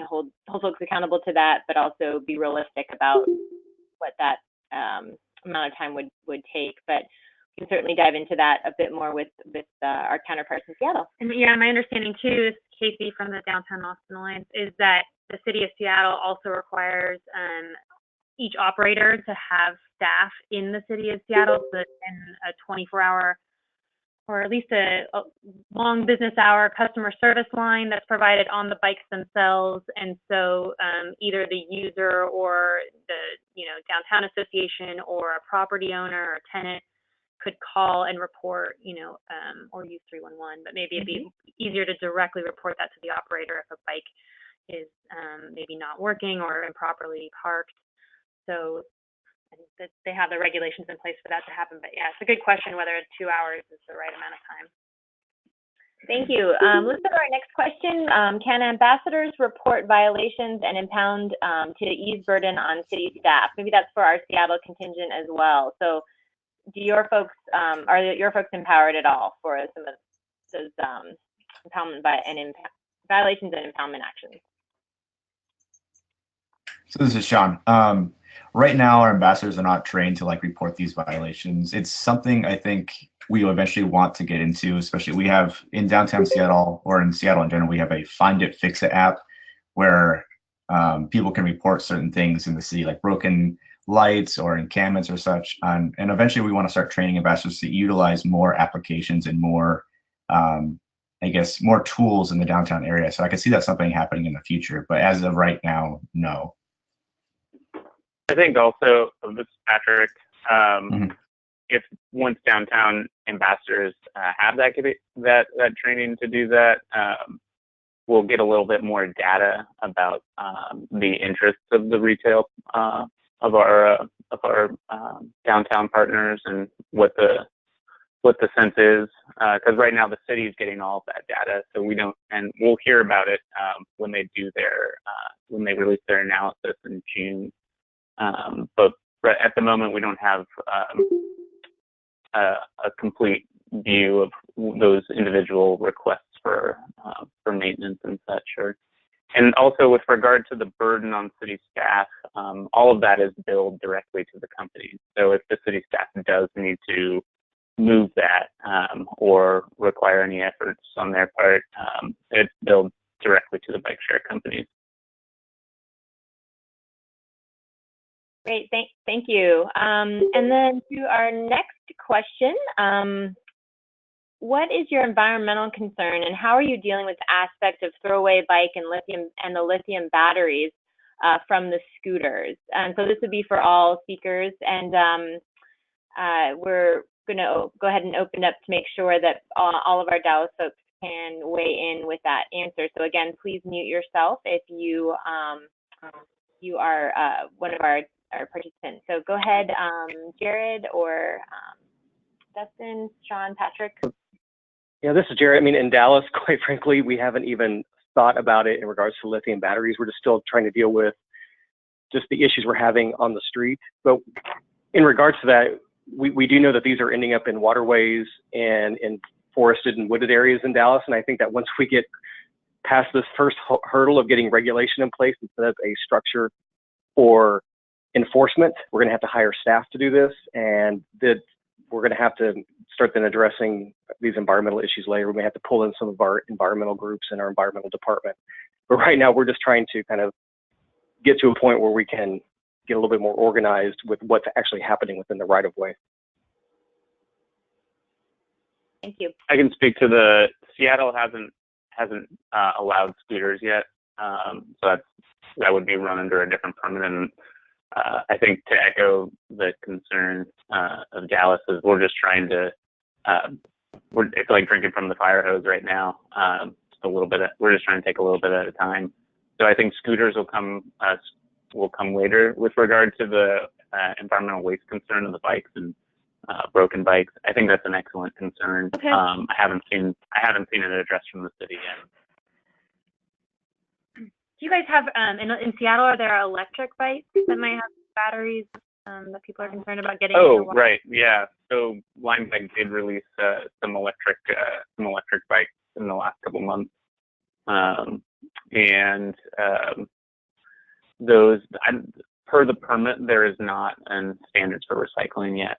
[SPEAKER 2] hold folks accountable to that, but also be realistic about what that amount of time would take. But we can certainly dive into that a bit more with our counterparts in Seattle.
[SPEAKER 1] And yeah, my understanding too, Casey from the Downtown Austin Alliance, is that the city of Seattle also requires each operator to have staff in the city of Seattle, so that in a 24-hour or at least a long business hour customer service line that's provided on the bikes themselves. And so either the user or the downtown association or a property owner or tenant could call and report, or use 311, but maybe it'd be easier to directly report that to the operator if a bike is maybe not working or improperly parked. So I think that they have the regulations in place for that to happen. But yeah, it's a good question whether 2 hours is the right amount of time.
[SPEAKER 2] Thank you. Let's go to our next question. Can ambassadors report violations and impound to ease burden on city staff? Maybe that's for our Seattle contingent as well. So do your folks, are your folks empowered at all for some of those impoundment violations and impoundment actions?
[SPEAKER 6] So this is Sean. Right now, our ambassadors are not trained to report these violations. It's something I think we will eventually want to get into, especially we have in downtown Seattle, or in Seattle in general, we have a Find It, Fix It app where people can report certain things in the city, like broken lights or encampments or such. And eventually we want to start training ambassadors to utilize more applications and more, more tools in the downtown area. So I can see that something happening in the future, but as of right now, no.
[SPEAKER 5] I think also, this is Patrick, if once downtown ambassadors have that training to do that, we'll get a little bit more data about the interests of the retail of our downtown partners, and what the sense is, because right now the city is getting all of that data, so we don't, and we'll hear about it when they do when they release their analysis in June. But at the moment, we don't have a complete view of those individual requests for maintenance and such. And also with regard to the burden on city staff, all of that is billed directly to the company. So if the city staff does need to move that or require any efforts on their part, it's billed directly to the bike share companies.
[SPEAKER 2] Great, thank you. And then to our next question, what is your environmental concern, and how are you dealing with the aspect of throwaway bike and the lithium batteries from the scooters? And so this would be for all speakers, and we're going to go ahead and open up to make sure that all of our Dallas folks can weigh in with that answer. So again, please mute yourself if you are one of our participants. So go ahead, Jared or Dustin, Sean, Patrick.
[SPEAKER 4] Yeah, this is Jared. I mean, in Dallas, quite frankly, we haven't even thought about it in regards to lithium batteries. We're just still trying to deal with just the issues we're having on the street. But in regards to that, we do know that these are ending up in waterways and in forested and wooded areas in Dallas. And I think that once we get past this first hurdle of getting regulation in place instead of a structure for enforcement, we're going to have to hire staff to do this. And that we're going to have to start then addressing these environmental issues later. We may have to pull in some of our environmental groups in our environmental department. But right now, we're just trying to kind of get to a point where we can get a little bit more organized with what's actually happening within the right of way.
[SPEAKER 2] Thank you.
[SPEAKER 5] I can speak to the Seattle hasn't allowed scooters yet, so that would be run under a different permit. And I think to echo the concern of Dallas is we're just trying to it's like drinking from the fire hose right now. We're just trying to take a little bit at a time. So I think scooters will come later with regard to the environmental waste concern of the bikes and broken bikes. I think that's an excellent concern.
[SPEAKER 2] Okay.
[SPEAKER 5] I haven't seen it addressed from the city yet.
[SPEAKER 1] Do you guys have, in Seattle, are there electric bikes that might have batteries that people are concerned about getting?
[SPEAKER 5] Oh, right, yeah. So Line Bike did release some electric bikes in the last couple months, and those, per the permit, there is not standards for recycling yet.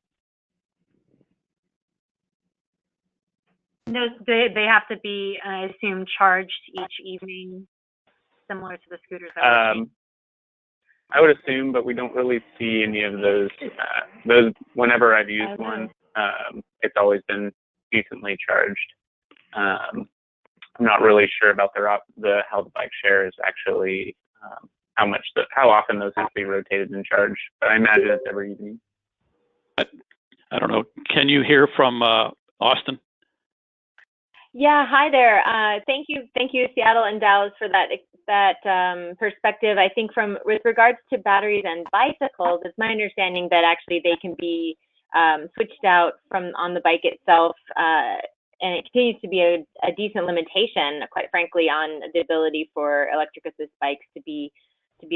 [SPEAKER 1] Those, they have to be, I assume, charged each evening, similar to the scooters that we're seeing.
[SPEAKER 5] I would assume, but we don't really see any of those. Those, whenever I've used one, it's always been decently charged. I'm not really sure about how the bike share is actually, how often those have to be rotated and charged, but I imagine it's every evening.
[SPEAKER 7] I don't know. Can you hear from Austin?
[SPEAKER 2] Yeah, hi there. Thank you, Seattle and Dallas, for that perspective. I think with regards to batteries and bicycles, it's my understanding that actually they can be switched out on the bike itself, and it continues to be a decent limitation, quite frankly, on the ability for electric assist bikes to be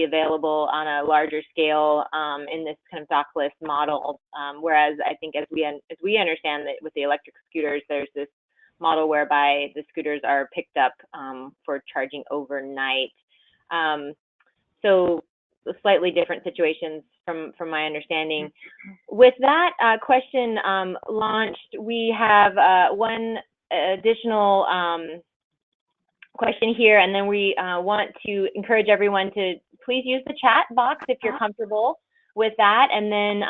[SPEAKER 2] available on a larger scale in this kind of dockless model. Whereas I think as we understand that with the electric scooters, there's this model whereby the scooters are picked up for charging overnight. So slightly different situations from my understanding. With that question launched, we have one additional question here, and then we want to encourage everyone to please use the chat box if you're comfortable with that. And then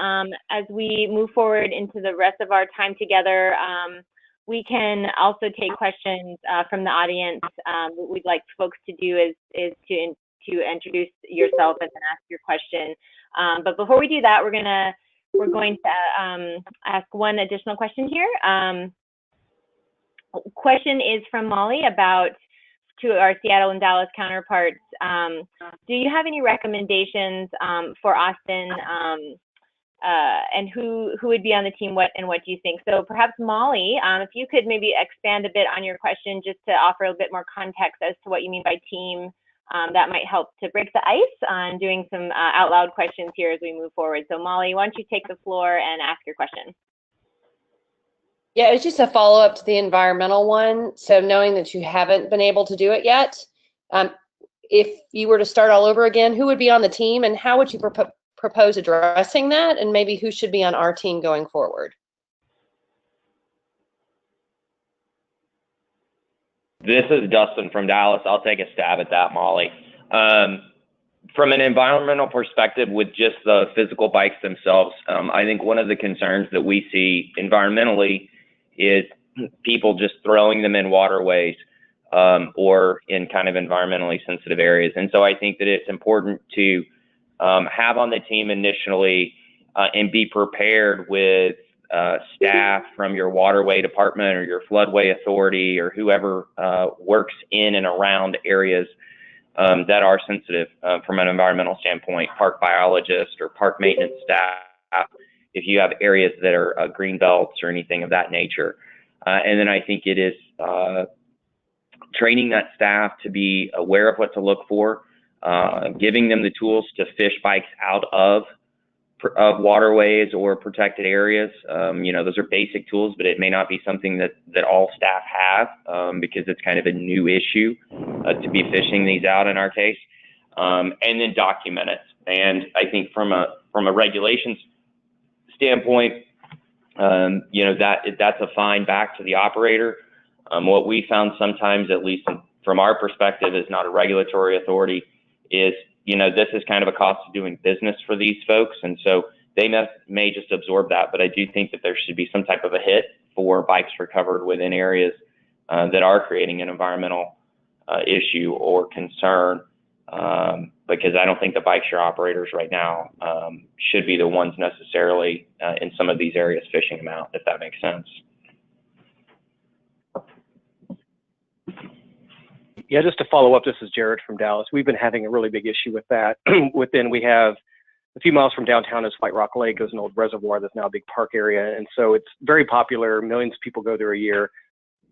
[SPEAKER 2] as we move forward into the rest of our time together, we can also take questions from the audience. What we'd like folks to do is to introduce yourself and then ask your question. But before we do that, we're going to ask one additional question here. Question is from Molly to our Seattle and Dallas counterparts. Do you have any recommendations for Austin? And who would be on the team, what do you think? So perhaps Molly, if you could maybe expand a bit on your question just to offer a bit more context as to what you mean by team, that might help to break the ice on doing some out loud questions here as we move forward. So Molly, why don't you take the floor and ask your question?
[SPEAKER 8] Yeah, it's just a follow-up to the environmental one. So knowing that you haven't been able to do it yet, if you were to start all over again, who would be on the team and how would you propose addressing that, and maybe who should be on our team going forward?
[SPEAKER 3] This is Dustin from Dallas. I'll take a stab at that, Molly. From an environmental perspective, with just the physical bikes themselves, I think one of the concerns that we see environmentally is people just throwing them in waterways or in kind of environmentally sensitive areas. And so I think that it's important to have on the team initially and be prepared with staff from your waterway department or your floodway authority or whoever works in and around areas that are sensitive from an environmental standpoint, park biologists or park maintenance staff, if you have areas that are green belts or anything of that nature. And then I think it is training that staff to be aware of what to look for, giving them the tools to fish bikes out of waterways or protected areas. Those are basic tools, but it may not be something that all staff have, because it's kind of a new issue to be fishing these out in our case. And then document it. And I think from a regulations standpoint, that's a fine back to the operator. What we found sometimes, at least from our perspective, is not a regulatory authority, is this is kind of a cost of doing business for these folks, and so they may just absorb that. But I do think that there should be some type of a hit for bikes recovered within areas that are creating an environmental issue or concern, because I don't think the bike share operators right now should be the ones necessarily in some of these areas fishing them out, if that makes sense.
[SPEAKER 4] Yeah, just to follow up, this is Jared from Dallas. We've been having a really big issue with that. We have a few miles from downtown is White Rock Lake. There's an old reservoir that's now a big park area. And so it's very popular. Millions of people go there a year.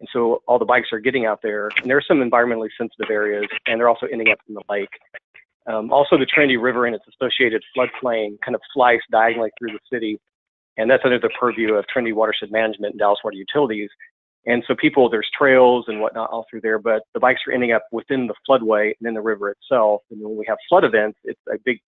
[SPEAKER 4] And so all the bikes are getting out there. And there are some environmentally sensitive areas, and they're also ending up in the lake. Also, the Trinity River and its associated floodplain kind of slice diagonally through the city. And that's under the purview of Trinity Watershed Management and Dallas Water Utilities. And so there's trails and whatnot all through there, but the bikes are ending up within the floodway and in the river itself. And when we have flood events, it's a big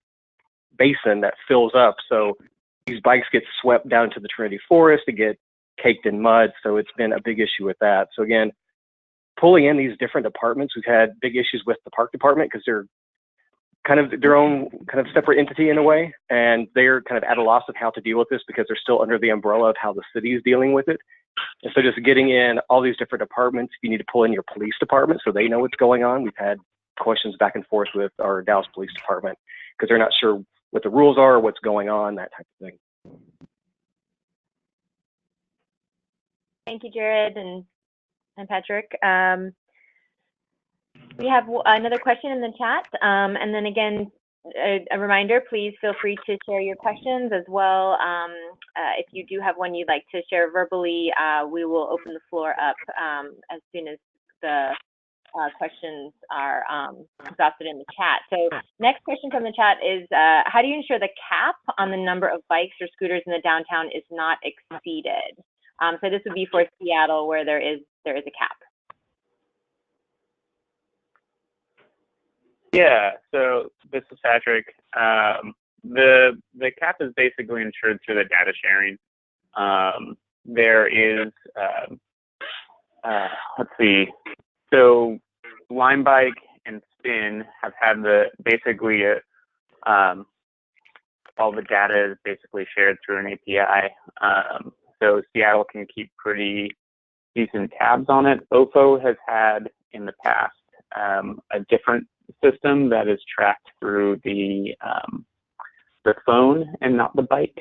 [SPEAKER 4] basin that fills up. So these bikes get swept down to the Trinity Forest to get caked in mud. So it's been a big issue with that. So again, pulling in these different departments, we've had big issues with the park department because they're kind of their own kind of separate entity in a way. And they're kind of at a loss of how to deal with this because they're still under the umbrella of how the city is dealing with it. And so just getting in all these different departments, you need to pull in your police department so they know what's going on. We've had questions back and forth with our Dallas Police Department because they're not sure what the rules are, what's going on, that type of thing.
[SPEAKER 2] Thank you, Jared and Patrick. We have another question in the chat. And then again, a reminder, please feel free to share your questions as well. If you do have one you'd like to share verbally, we will open the floor up as soon as the questions are exhausted in the chat. So next question from the chat is, how do you ensure the cap on the number of bikes or scooters in the downtown is not exceeded? So this would be for Seattle, where there is a cap.
[SPEAKER 5] Yeah, so this is Patrick. The cap is basically ensured through the data sharing. There is, let's see, so Lime Bike and Spin have had basically all the data is basically shared through an API. So Seattle can keep pretty decent tabs on it. OFO has had in the past a different system that is tracked through the phone and not the bike.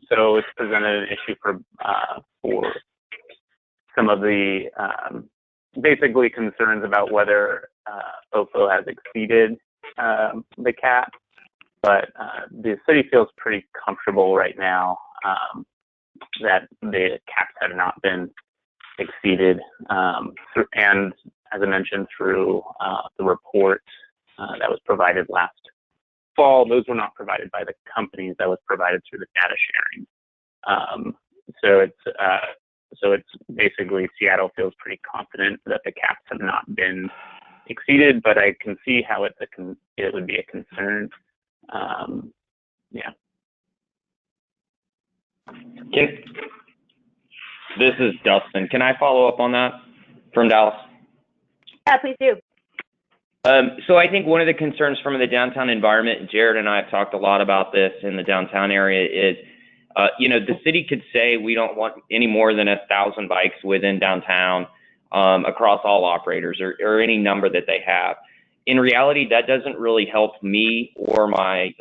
[SPEAKER 5] So it's presented an issue for some of the basically concerns about whether OFO has exceeded the cap. But the city feels pretty comfortable right now that the caps have not been exceeded. And as I mentioned, through the report that was provided last fall, those were not provided by the companies, that was provided through the data sharing. So it's basically Seattle feels pretty confident that the caps have not been exceeded, but I can see how it would be a concern. Yeah.
[SPEAKER 3] This is Dustin. Can I follow up on that from Dallas?
[SPEAKER 2] Yeah, please do.
[SPEAKER 3] So I think one of the concerns from the downtown environment, and Jared and I have talked a lot about this in the downtown area, is, the city could say we don't want any more than 1,000 bikes within downtown across all operators or any number that they have. In reality, that doesn't really help me or my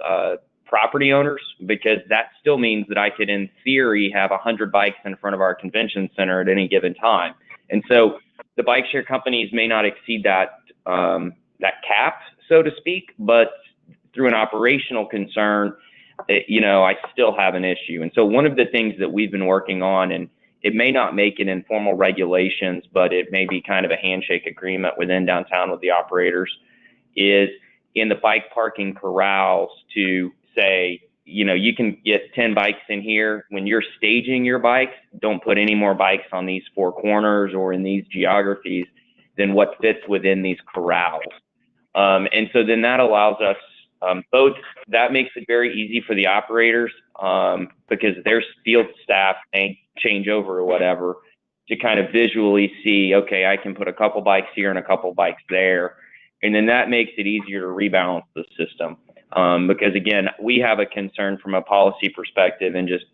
[SPEAKER 3] property owners, because that still means that I could, in theory, have 100 bikes in front of our convention center at any given time. And so the bike share companies may not exceed that cap, so to speak, but through an operational concern, I still have an issue. And so one of the things that we've been working on and it may not make it in formal regulations, but it may be kind of a handshake agreement within downtown with the operators, is in the bike parking corrals to say, you know, you can get 10 bikes in here. When you're staging your bikes, don't put any more bikes on these four corners or in these geographies than what fits within these corrals. And so then that allows us both, that makes it very easy for the operators because their field staff may change over or whatever to kind of visually see, okay, I can put a couple bikes here and a couple bikes there. And then that makes it easier to rebalance the system. Because again, we have a concern from a policy perspective and just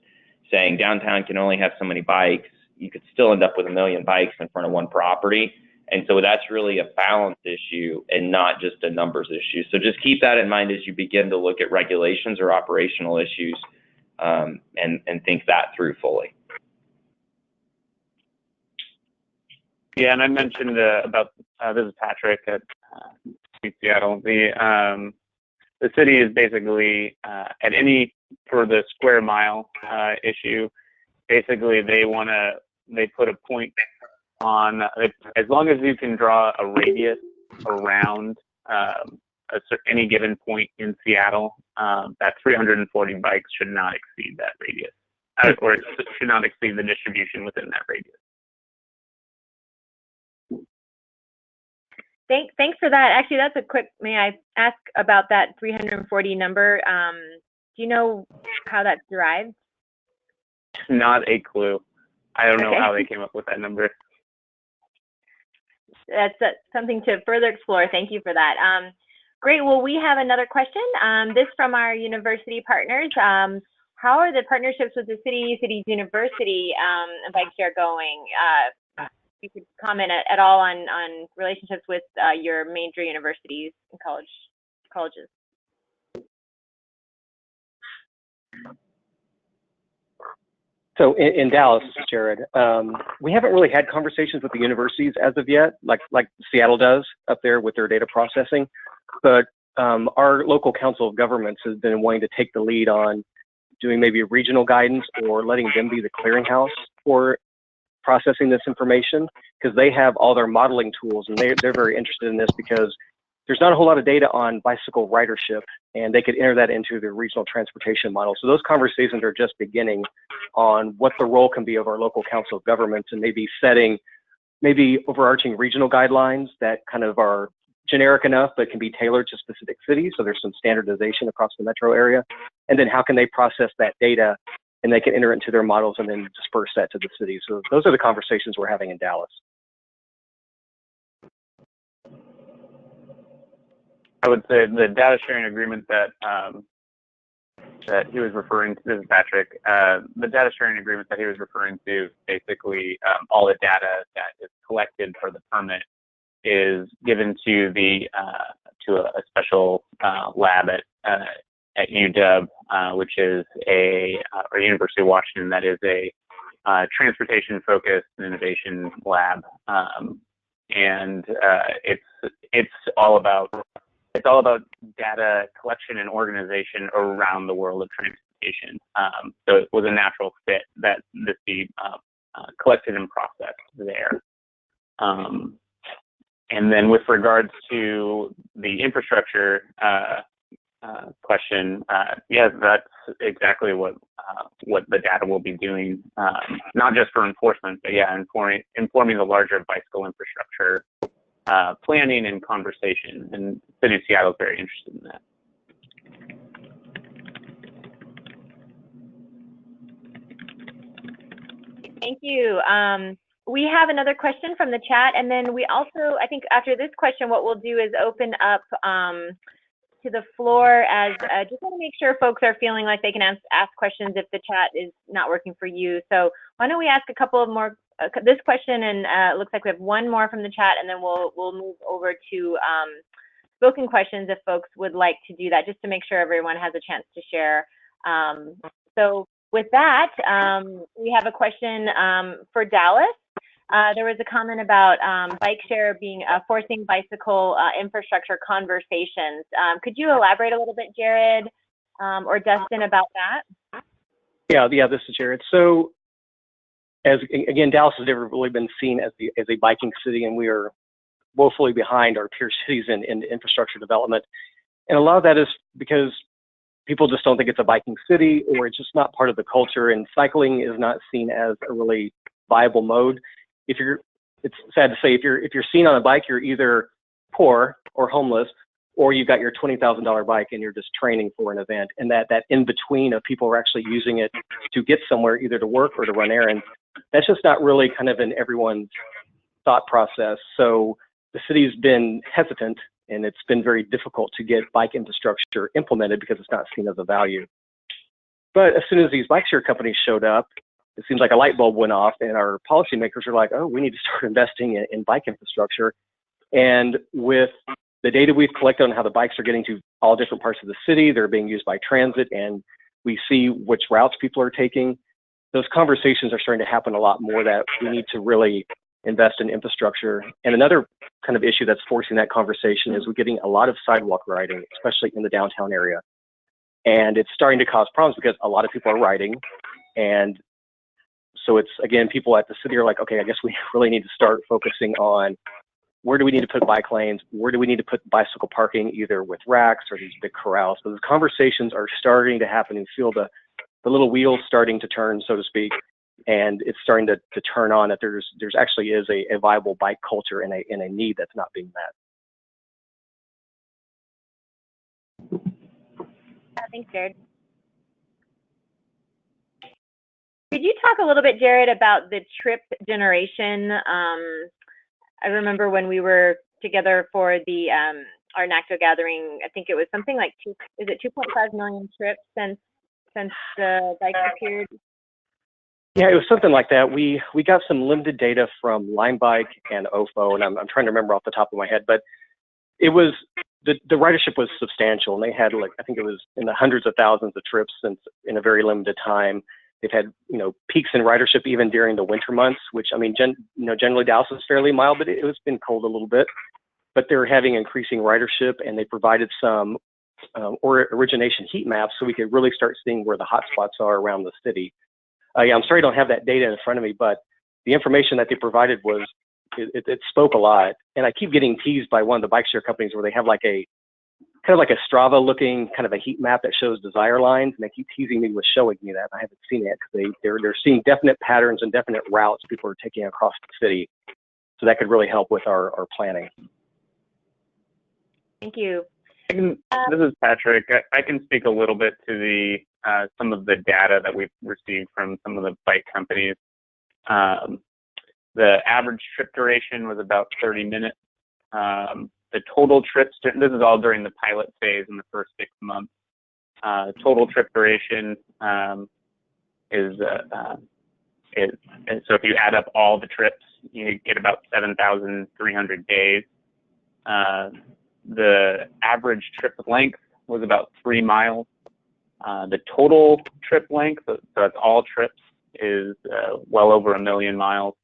[SPEAKER 3] saying downtown can only have so many bikes. You could still end up with 1 million bikes in front of one property. And so that's really a balance issue and not just a numbers issue. So just keep that in mind as you begin to look at regulations or operational issues and think that through fully.
[SPEAKER 5] Yeah, and I mentioned about, this is Patrick at Commute Seattle. The city is basically, at any, for the square mile issue, basically they put a point on, as long as you can draw a radius around any given point in Seattle, that 340 bikes should not exceed that radius, or it should not exceed the distribution within that radius.
[SPEAKER 2] Thanks for that. Actually, that's a quick, may I ask about that 340 number? Do you know how that's derived?
[SPEAKER 5] Not a clue. I don't know
[SPEAKER 2] Okay.
[SPEAKER 5] how they came up with that number.
[SPEAKER 2] That's something to further explore. Thank you for that. Great. Well, we have another question. This from our university partners. How are the partnerships with the city's university and bike share going? You could comment at all on relationships with your major universities and colleges.
[SPEAKER 4] So in Dallas, this is Jared. We haven't really had conversations with the universities as of yet, like Seattle does up there with their data processing. But our local council of governments has been wanting to take the lead on doing maybe regional guidance or letting them be the clearinghouse for processing this information, because they have all their modeling tools and they're very interested in this because there's not a whole lot of data on bicycle ridership, and they could enter that into the regional transportation model. So those conversations are just beginning on what the role can be of our local council of governments, and maybe setting maybe overarching regional guidelines that kind of are generic enough but can be tailored to specific cities. So there's some standardization across the metro area. And then how can they process that data and they can enter it into their models and then disperse that to the city. So those are the conversations we're having in Dallas.
[SPEAKER 5] I would say the data sharing agreement that he was referring to, this is Patrick, the data sharing agreement that he was referring to, basically all the data that is collected for the permit is given to to a special lab at UW, which is or University of Washington, that is a transportation-focused innovation lab, and it's all about data collection and organization around the world of transportation. So it was a natural fit that this be collected and processed there. And then with regards to the infrastructure question, yeah, that's exactly what the data will be doing, not just for enforcement, but yeah, informing the larger bicycle infrastructure planning and conversation. And the City of Seattle is very interested in that.
[SPEAKER 2] Thank you. We have another question from the chat, and then we also, I think after this question, what we'll do is open up to the floor, as just want to make sure folks are feeling like they can ask questions if the chat is not working for you. So why don't we ask a couple of more, this question, and it looks like we have one more from the chat, and then we'll move over to spoken questions if folks would like to do that, just to make sure everyone has a chance to share. So with that, we have a question for Dallas. There was a comment about bike share being forcing bicycle infrastructure conversations. Could you elaborate a little bit, Jared or Dustin, about that?
[SPEAKER 4] Yeah, this is Jared. So again, Dallas has never really been seen as a biking city, and we are woefully behind our peer cities in infrastructure development. And a lot of that is because people just don't think it's a biking city, or it's just not part of the culture, and cycling is not seen as a really viable mode. It's sad to say, if you're seen on a bike, you're either poor or homeless, or you've got your $20,000 bike and you're just training for an event. And that in between of people are actually using it to get somewhere, either to work or to run errands, that's just not really kind of in everyone's thought process. So the city's been hesitant, and it's been very difficult to get bike infrastructure implemented because it's not seen as a value. But as soon as these bike share companies showed up, it seems like a light bulb went off, and our policymakers are like, oh, we need to start investing in bike infrastructure. And with the data we've collected on how the bikes are getting to all different parts of the city, they're being used by transit, and we see which routes people are taking, those conversations are starting to happen a lot more, that we need to really invest in infrastructure. And another kind of issue that's forcing that conversation is we're getting a lot of sidewalk riding, especially in the downtown area. And it's starting to cause problems because a lot of people are riding. And so it's, again, people at the city are like, okay, I guess we really need to start focusing on where do we need to put bike lanes? Where do we need to put bicycle parking, either with racks or these big corrals? So those conversations are starting to happen, and feel the little wheels starting to turn, so to speak. And it's starting to turn on, that there's actually is a viable bike culture and a need that's not being met.
[SPEAKER 2] Thanks, Jared. Could you talk a little bit, Jared, about the trip generation? I remember when we were together for the our NACTO gathering, I think it was something like 2.5 million trips since the bike appeared?
[SPEAKER 4] Yeah, it was something like that. We got some limited data from Limebike and OFO, and I'm trying to remember off the top of my head, but it was the ridership was substantial, and they had, like, I think it was in the hundreds of thousands of trips since in a very limited time. They've had, peaks in ridership even during the winter months, which, I mean, generally Dallas is fairly mild, but it was been cold a little bit. But they're having increasing ridership, and they provided some origination heat maps so we could really start seeing where the hot spots are around the city. Yeah, I'm sorry I don't have that data in front of me, but the information that they provided was, it spoke a lot. And I keep getting teased by one of the bike share companies where they have like a kind of like a Strava looking kind of a heat map that shows desire lines, and they keep teasing me with showing me that. I haven't seen it because they're seeing definite patterns and definite routes people are taking across the city. So that could really help with our planning.
[SPEAKER 2] Thank you.
[SPEAKER 5] This is Patrick. I can speak a little bit to the some of the data that we've received from some of the bike companies. The average trip duration was about 30 minutes. The total trips, this is all during the pilot phase in the first 6 months. Total trip duration is so if you add up all the trips, you get about 7,300 days. The average trip length was about 3 miles. The total trip length, so that's all trips, is well over 1 million miles,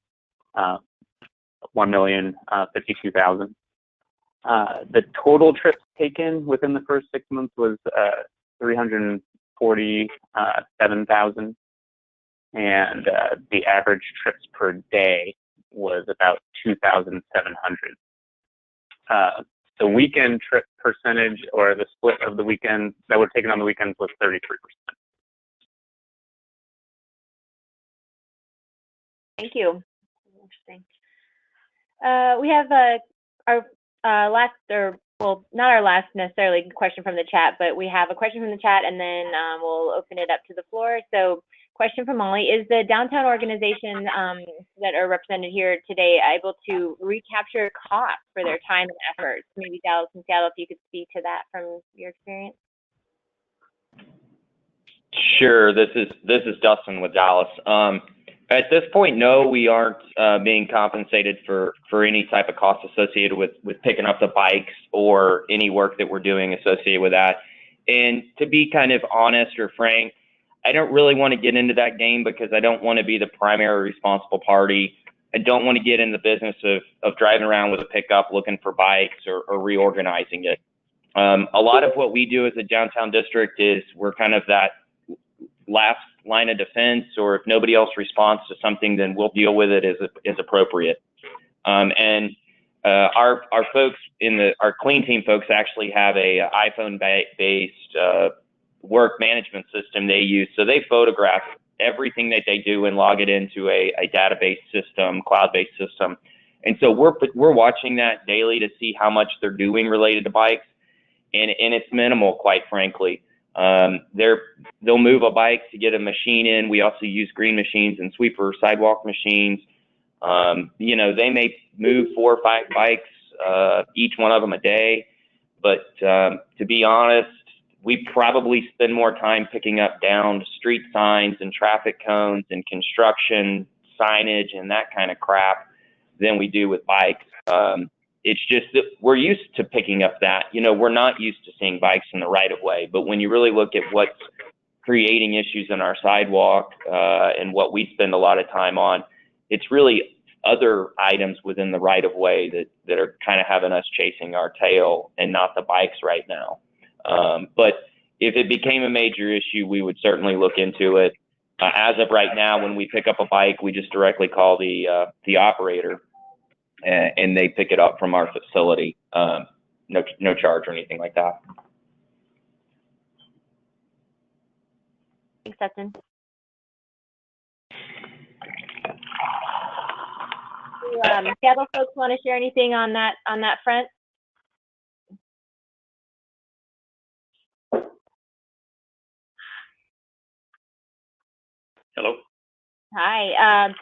[SPEAKER 5] 1,052,000. The total trips taken within the first 6 months was 347,000, and the average trips per day was about 2,700. The weekend trip percentage, or the split of the weekends that were taken on the weekends, was 33%.
[SPEAKER 2] Thank you. Interesting. We have our last, or well, not our last necessarily question from the chat, but we have a question from the chat, and then we'll open it up to the floor. So, question from Molly: is the downtown organization that are represented here today able to recapture costs for their time and efforts? Maybe Dallas and Seattle, if you could speak to that from your experience.
[SPEAKER 3] Sure. This is Dustin with Dallas. At this point, no, we aren't being compensated for any type of cost associated with picking up the bikes or any work that we're doing associated with that. And to be kind of honest or frank, I don't really want to get into that game because I don't want to be the primary responsible party. I don't want to get in the business of driving around with a pickup looking for bikes or reorganizing it. A lot of what we do as a downtown district is we're kind of that last line of defense, or if nobody else responds to something, then we'll deal with it as appropriate. Our folks our clean team folks actually have a iPhone-based work management system they use. So they photograph everything that they do and log it into a database system, cloud-based system. And so we're watching that daily to see how much they're doing related to bikes, and it's minimal, quite frankly. They'll move a bike to get a machine in. We also use green machines and sweeper sidewalk machines. They may move 4 or 5 bikes, each one of them a day. But to be honest, we probably spend more time picking up down street signs and traffic cones and construction signage and that kind of crap than we do with bikes. It's just that we're used to picking up that. We're not used to seeing bikes in the right of way. But when you really look at what's creating issues in our sidewalk and what we spend a lot of time on, it's really other items within the right of way that are kind of having us chasing our tail, and not the bikes right now. But if it became a major issue, we would certainly look into it. As of right now, when we pick up a bike, we just directly call the operator, and they pick it up from our facility. No charge or anything like that.
[SPEAKER 2] Thanks, Dustin. Do Seattle folks want to share anything on that front?
[SPEAKER 7] Hello.
[SPEAKER 2] Hi.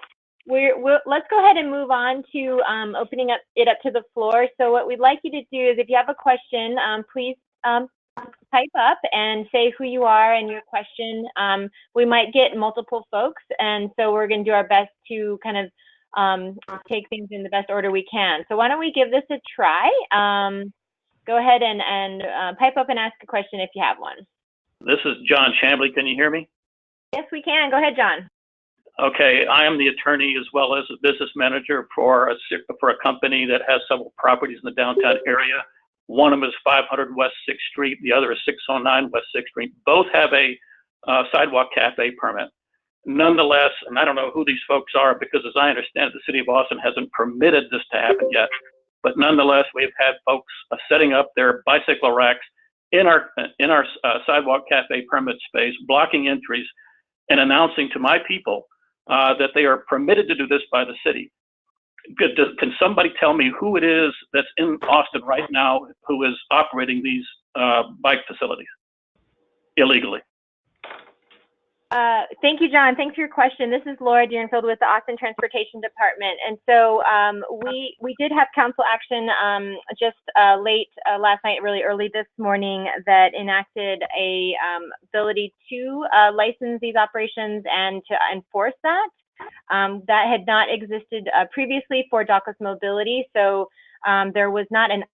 [SPEAKER 2] Let's go ahead and move on to opening it up to the floor. So what we'd like you to do is, if you have a question, please type up and say who you are and your question. We might get multiple folks, and so we're going to do our best to kind of take things in the best order we can. So why don't we give this a try? Go ahead and pipe up and ask a question if you have one.
[SPEAKER 7] This is John Chambly. Can you hear me?
[SPEAKER 2] Yes, we can. Go ahead, John.
[SPEAKER 7] Okay, I am the attorney as well as a business manager for a company that has several properties in the downtown area. One of them is 500 West 6th Street. The other is 609 West 6th Street. Both have a sidewalk cafe permit. Nonetheless, and I don't know who these folks are, because as I understand it, the city of Austin hasn't permitted this to happen yet. But nonetheless, we've had folks setting up their bicycle racks in our sidewalk cafe permit space, blocking entries, and announcing to my people that they are permitted to do this by the city. Can somebody tell me who it is that's in Austin right now who is operating these bike facilities illegally?
[SPEAKER 2] Thank you, John. Thanks for your question. This is Laura Dierenfield with the Austin Transportation Department. And so we did have council action just late last night, really early this morning, that enacted a ability to license these operations and to enforce that. That had not existed previously for Dockless Mobility. So there was not an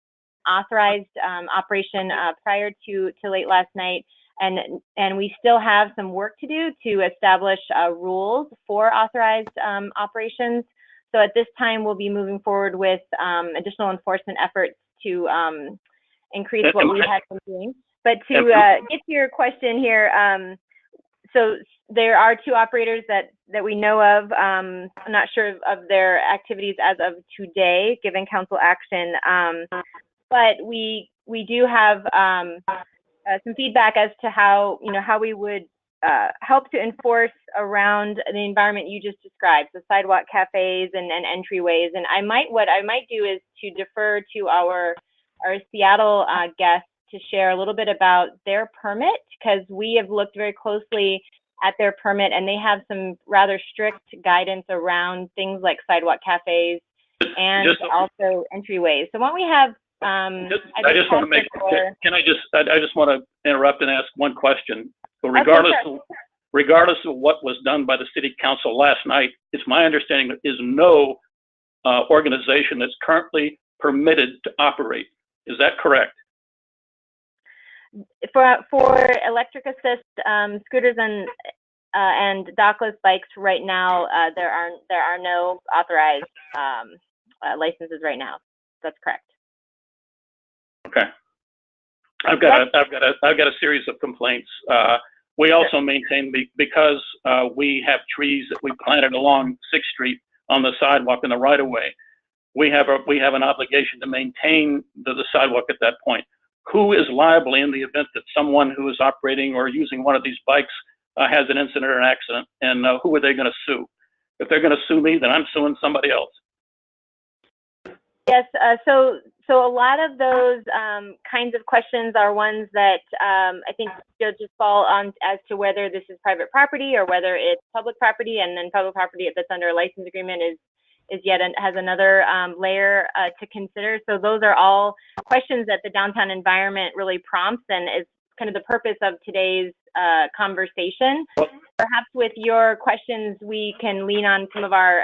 [SPEAKER 2] authorized operation prior to late last night. And we still have some work to do to establish rules for authorized operations. So at this time, we'll be moving forward with additional enforcement efforts to increase what we had been doing. But to get to your question here, so there are 2 operators that we know of. I'm not sure of their activities as of today, given council action. But we do have some feedback as to how we would help to enforce around the environment you just described, so sidewalk cafes and entryways. And what I might do is to defer to our Seattle guests to share a little bit about their permit, because we have looked very closely at their permit, and they have some rather strict guidance around things like sidewalk cafes and also entryways. So why don't we have I just want
[SPEAKER 7] to interrupt and ask one question. So regardless of what was done by the city council last night, it's my understanding there is no organization that's currently permitted to operate. Is that correct?
[SPEAKER 2] For electric assist scooters and dockless bikes right now, there are no authorized licenses right now. That's correct.
[SPEAKER 7] Okay. I've got a series of complaints We also maintain, because we have trees that we planted along 6th Street on the sidewalk in the right of way, we have an obligation to maintain the sidewalk at that point. Who is liable in the event that someone who is operating or using one of these bikes has an incident or an accident, and who are they going to sue? If they're going to sue me, then I'm suing somebody else.
[SPEAKER 2] Yes, so a lot of those kinds of questions are ones that I think just fall on as to whether this is private property or whether it's public property, and then public property that's under a license agreement has another layer to consider. So those are all questions that the downtown environment really prompts, and is kind of the purpose of today's conversation. Perhaps with your questions, we can lean on some of our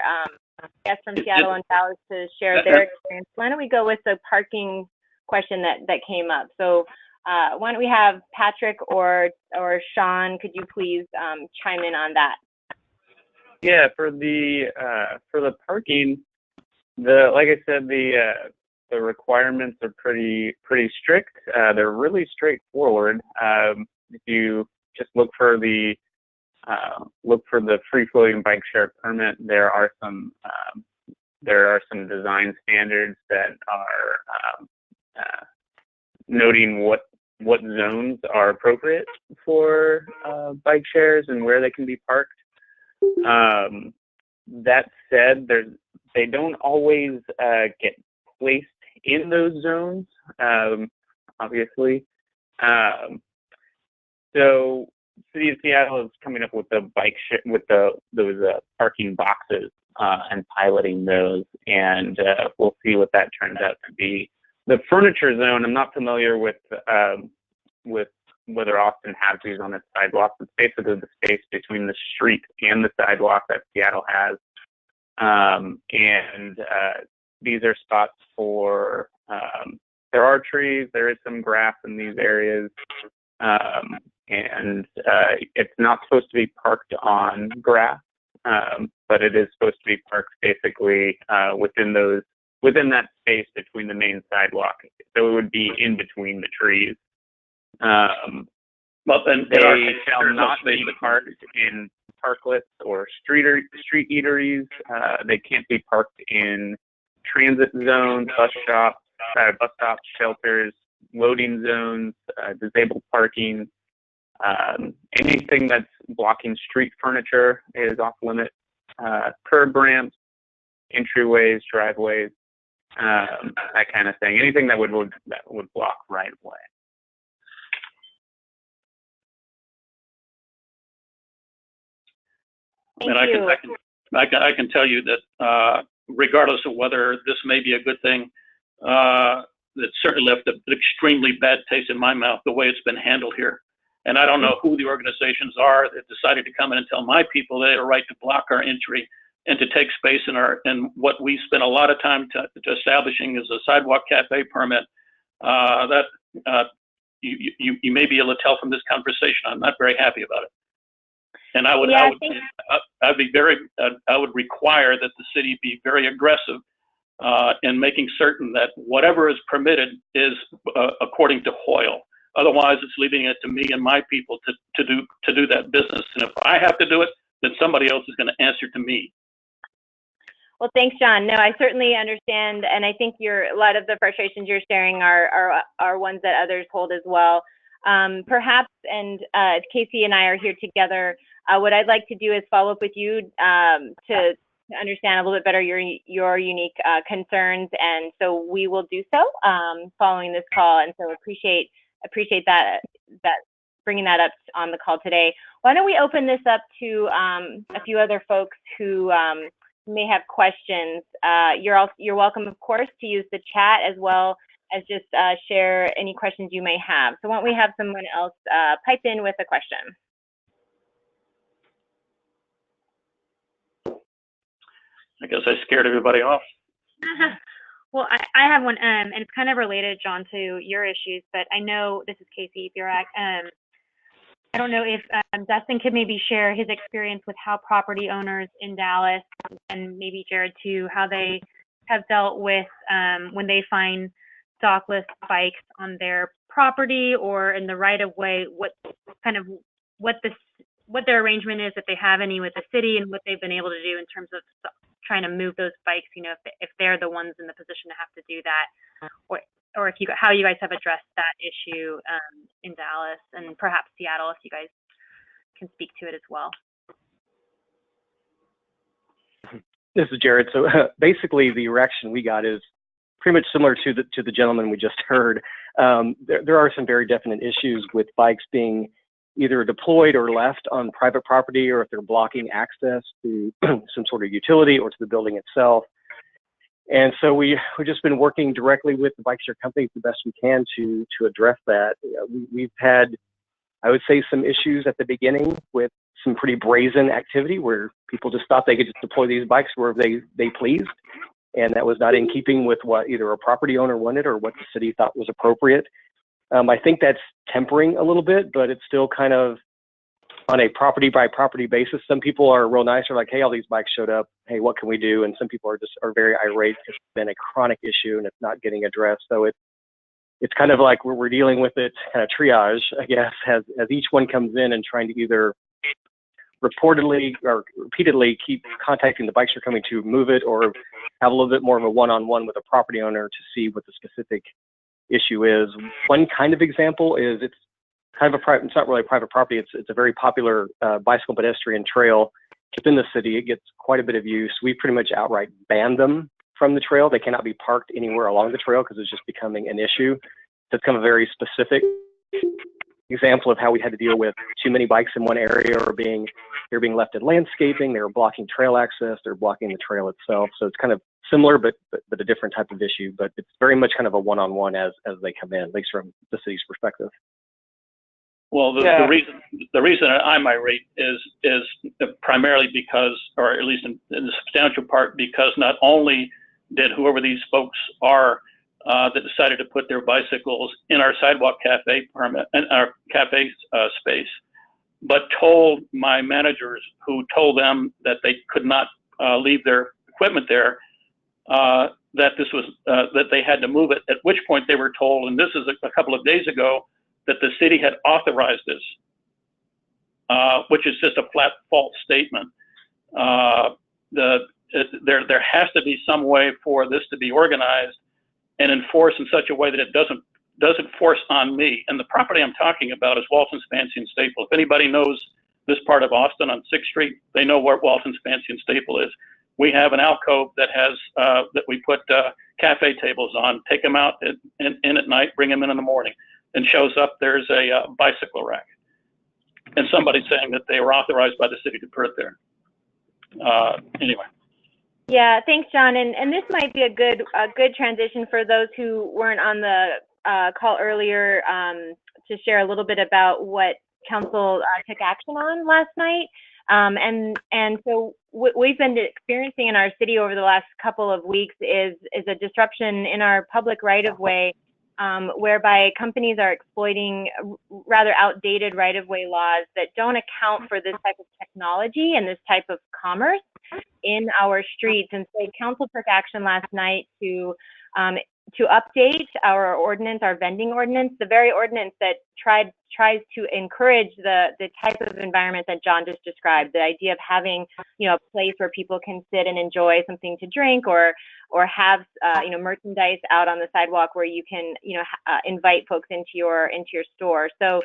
[SPEAKER 2] guests from Seattle and Dallas to share their experience. Why don't we go with the parking question that came up? So why don't we have Patrick or Sean, could you please chime in on that?
[SPEAKER 5] Yeah, for the parking, like I said, the requirements are pretty strict. They're really straightforward. If you just look for the free floating bike share permit, there are some design standards that are noting what zones are appropriate for bike shares and where they can be parked. That said, they don't always get placed in those zones, obviously. So City of Seattle is coming up with those parking boxes and piloting those, and we'll see what that turns out to be. The furniture zone, I'm not familiar with whether Austin has these on its sidewalks. It's basically the space between the street and the sidewalk that Seattle has. These are spots for, there are trees, there is some grass in these areas, it's not supposed to be parked on grass, but it is supposed to be parked basically within that space between the main sidewalk. So it would be in between the trees.
[SPEAKER 7] Well, then
[SPEAKER 5] they shall not be parked in parklets or street eateries. They can't be parked in transit zones, bus stops, shelters, loading zones, disabled parking. Anything that's blocking street furniture is off limit. Curb ramps, entryways, driveways, that kind of thing. Anything that would block right of way.
[SPEAKER 7] I can tell you that regardless of whether this may be a good thing, it certainly left an extremely bad taste in my mouth the way it's been handled here. And I don't know who the organizations are that decided to come in and tell my people they have a right to block our entry and to take space in what we spent a lot of time to establishing as a sidewalk cafe permit. You may be able to tell from this conversation, I'm not very happy about it. And I would require that the city be very aggressive in making certain that whatever is permitted is according to Hoyle. Otherwise, it's leaving it to me and my people to do that business. And if I have to do it, then somebody else is going to answer to me.
[SPEAKER 2] Well, thanks, John. No, I certainly understand, and I think a lot of the frustrations you're sharing are ones that others hold as well. Perhaps, and Casey and I are here together. What I'd like to do is follow up with you to understand a little bit better your unique concerns, and so we will do so following this call. And so appreciate that bringing that up on the call today. Why don't we open this up to a few other folks who may have questions. You're welcome, of course, to use the chat as well as just share any questions you may have. So why don't we have someone else pipe in with a question?
[SPEAKER 7] I guess I scared everybody off.
[SPEAKER 1] Well, I have one, and it's kind of related, John, to your issues, but I know this is Casey Burack. I don't know if Dustin could maybe share his experience with how property owners in Dallas, and maybe Jared too, how they have dealt with when they find dockless bikes on their property or in the right of way, what kind of what their arrangement is, if they have any with the city, and what they've been able to do in terms of trying to move those bikes. If they're the ones in the position to have to do that, or if how you guys have addressed that issue in Dallas and perhaps Seattle, if you guys can speak to it as well.
[SPEAKER 4] This is Jared. So basically, the reaction we got is pretty much similar to the gentleman we just heard. There are some very definite issues with bikes being either deployed or left on private property, or if they're blocking access to some sort of utility or to the building itself. And so we've just been working directly with the bike share companies the best we can to address that. We've had, I would say, some issues at the beginning with some pretty brazen activity where people just thought they could just deploy these bikes wherever they pleased. And that was not in keeping with what either a property owner wanted or what the city thought was appropriate. I think that's tempering a little bit, but it's still kind of on a property by property basis. Some people are real nice, are like, hey, all these bikes showed up. Hey, what can we do? And some people are very irate. It's been a chronic issue and it's not getting addressed. So it's kind of like we're dealing with it kind of triage, I guess, as each one comes in and trying to either reportedly or repeatedly keep contacting the bike share company to move it, or have a little bit more of a one-on-one with a property owner to see what the specific issue is. One kind of example is it's kind of it's not really a private property. It's a very popular bicycle pedestrian trail within the city. It gets quite a bit of use. We pretty much outright banned them from the trail. They cannot be parked anywhere along the trail because it's just becoming an issue. So it's kind of a very specific example of how we had to deal with too many bikes in one area, or they're being left in landscaping, they're blocking trail access, they're blocking the trail itself. So it's kind of similar, but a different type of issue. But it's very much kind of a one-on-one as they come in, at least from the city's perspective.
[SPEAKER 7] Well, the reason I'm irate is primarily because, or at least in the substantial part, because not only did whoever these folks are that decided to put their bicycles in our sidewalk cafe permit and our cafe space, but told my managers, who told them that they could not leave their equipment there, that this was that they had to move it. At which point they were told, and this is a couple of days ago, that the city had authorized this, which is just a flat false statement. There has to be some way for this to be organized and enforced in such a way that it doesn't force on me. And the property I'm talking about is Walton's Fancy and Staple. If anybody knows this part of Austin on 6th Street, they know where Walton's Fancy and Staple is. We have an alcove that has that we put cafe tables on. Take them out in at night, bring them in the morning, and shows up there's a bicycle rack, and somebody's saying that they were authorized by the city to put it there. Anyway.
[SPEAKER 2] Yeah, thanks, John. And this might be a good transition for those who weren't on the call earlier to share a little bit about what council took action on last night. And so what we've been experiencing in our city over the last couple of weeks is a disruption in our public right-of-way, whereby companies are exploiting rather outdated right-of-way laws that don't account for this type of technology and this type of commerce in our streets. And so council took action last night to update our ordinance, our vending ordinance, the very ordinance that tries to encourage the type of environment that John just described, the idea of having, a place where people can sit and enjoy something to drink, or have, merchandise out on the sidewalk where you can, invite folks into your store. So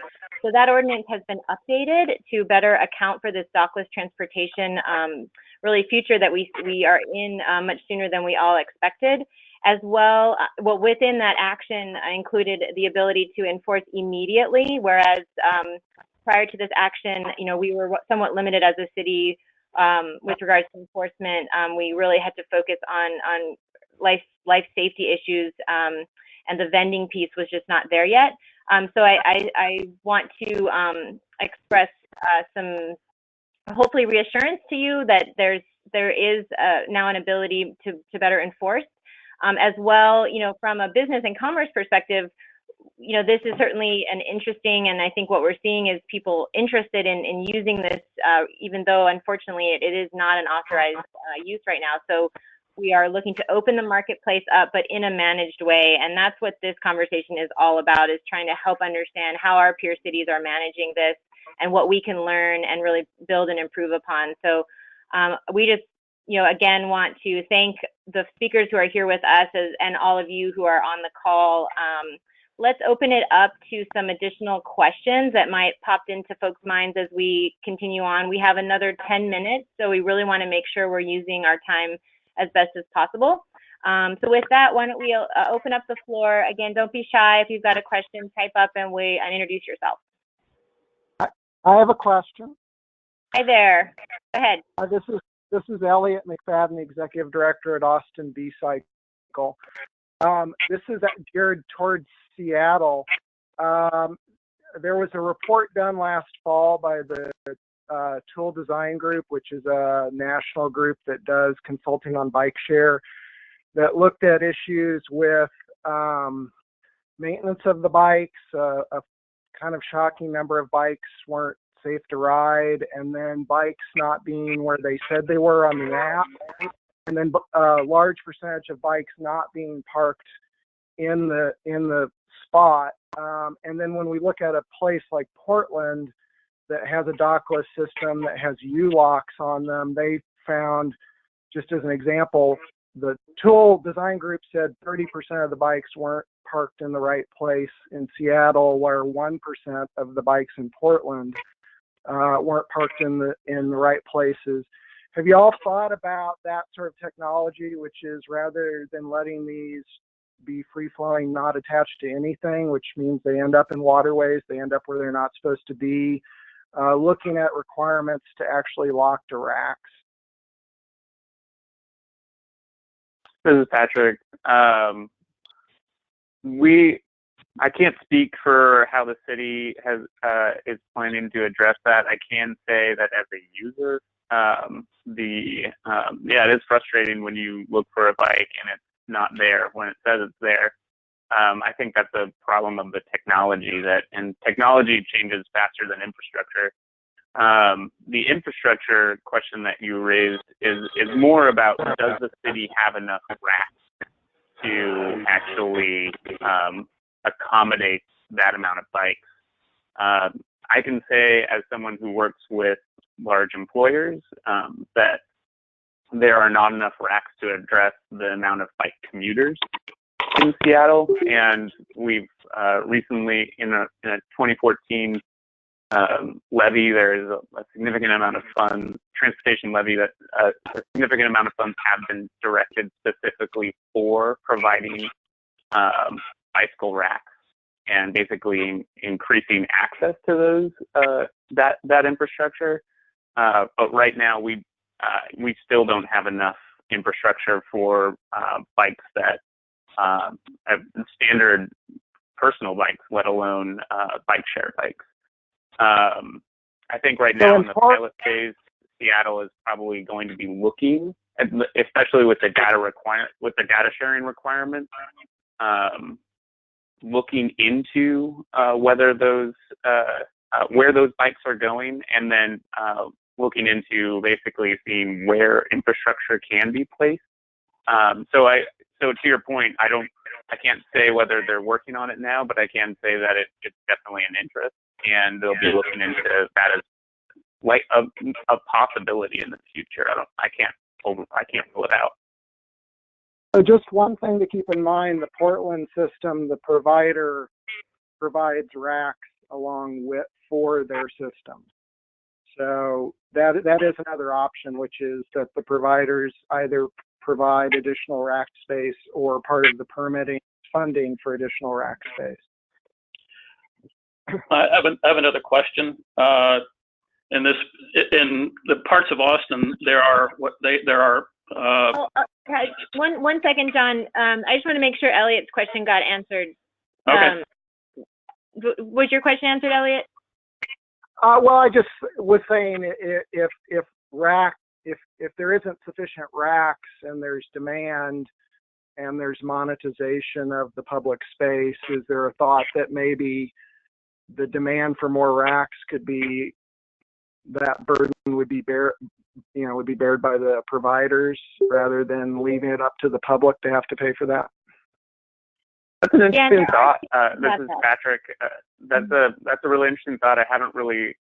[SPEAKER 2] that ordinance has been updated to better account for this dockless transportation, really future that we are in much sooner than we all expected. As well, within that action included the ability to enforce immediately, whereas prior to this action, we were somewhat limited as a city with regards to enforcement. We really had to focus on life safety issues, and the vending piece was just not there yet. So I want to express some hopefully reassurance to you that there is now an ability to better enforce. As well, from a business and commerce perspective, this is certainly an interesting, and I think what we're seeing is people interested in using this, even though unfortunately it is not an authorized use right now. So we are looking to open the marketplace up, but in a managed way. And that's what this conversation is all about, is trying to help understand how our peer cities are managing this and what we can learn and really build and improve upon. So we just, again, want to thank the speakers who are here with us and all of you who are on the call. Let's open it up to some additional questions that might pop into folks' minds as we continue on. We have another 10 minutes, so we really want to make sure we're using our time as best as possible. So with that, why don't we open up the floor. Again, don't be shy. If you've got a question, type up and introduce yourself.
[SPEAKER 9] I have a question.
[SPEAKER 2] Hi there. Go ahead.
[SPEAKER 9] This is Elliot McFadden, Executive Director at Austin B-Cycle. This is geared towards Seattle. There was a report done last fall by the Tool Design Group, which is a national group that does consulting on bike share, that looked at issues with maintenance of the bikes. A kind of shocking number of bikes weren't safe to ride, and then bikes not being where they said they were on the app, and then a large percentage of bikes not being parked in the spot. And then when we look at a place like Portland that has a Dockless system that has U-locks on them, they found, just as an example, the Tool Design Group said 30% of the bikes weren't parked in the right place in Seattle, where 1% of the bikes in Portland weren't parked in the right places. Have you all thought about that sort of technology, which is rather than letting these be free-flowing, not attached to anything, which means they end up in waterways, they end up where they're not supposed to be, looking at requirements to actually lock to racks?
[SPEAKER 5] This is Patrick. I can't speak for how the city is planning to address that. I can say that as a user, it is frustrating when you look for a bike and it's not there when it says it's there. I think that's a problem of the technology, and technology changes faster than infrastructure. The infrastructure question that you raised is more about, does the city have enough racks to actually accommodate that amount of bikes? I can say, as someone who works with large employers, that there are not enough racks to address the amount of bike commuters in Seattle. And we've recently, in a 2014 levy, there is a significant amount of funds, transportation levy, that a significant amount of funds have been directed specifically for providing bicycle racks and basically increasing access to those that infrastructure. But right now we still don't have enough infrastructure for bikes that have standard personal bikes, let alone bike share bikes. I think right now in the pilot phase, Seattle is probably going to be looking at, especially with the data sharing requirements, looking into whether those where those bikes are going, and then looking into basically seeing where infrastructure can be placed. So to your point, I can't say whether they're working on it now, but I can say that it's definitely an interest, and they'll be looking into that as like a possibility in the future. I can't rule it out.
[SPEAKER 9] So just one thing to keep in mind: the Portland system, the provider provides racks along with for their system. So that is another option, which is that the providers either provide additional rack space or part of the permitting funding for additional rack space.
[SPEAKER 7] I have another question. In the parts of Austin, there are.
[SPEAKER 2] One second, John. I just want to make sure Elliot's question got answered.
[SPEAKER 7] Okay.
[SPEAKER 2] Was your question answered, Elliot?
[SPEAKER 9] Well, I just was saying if there isn't sufficient racks and there's demand and there's monetization of the public space, is there a thought that maybe the demand for more racks could be, that burden would be bared by the providers rather than leaving it up to the public to have to pay for that?
[SPEAKER 5] That's an interesting thought. This is
[SPEAKER 2] that.
[SPEAKER 5] Patrick. That's a really interesting thought. I haven't really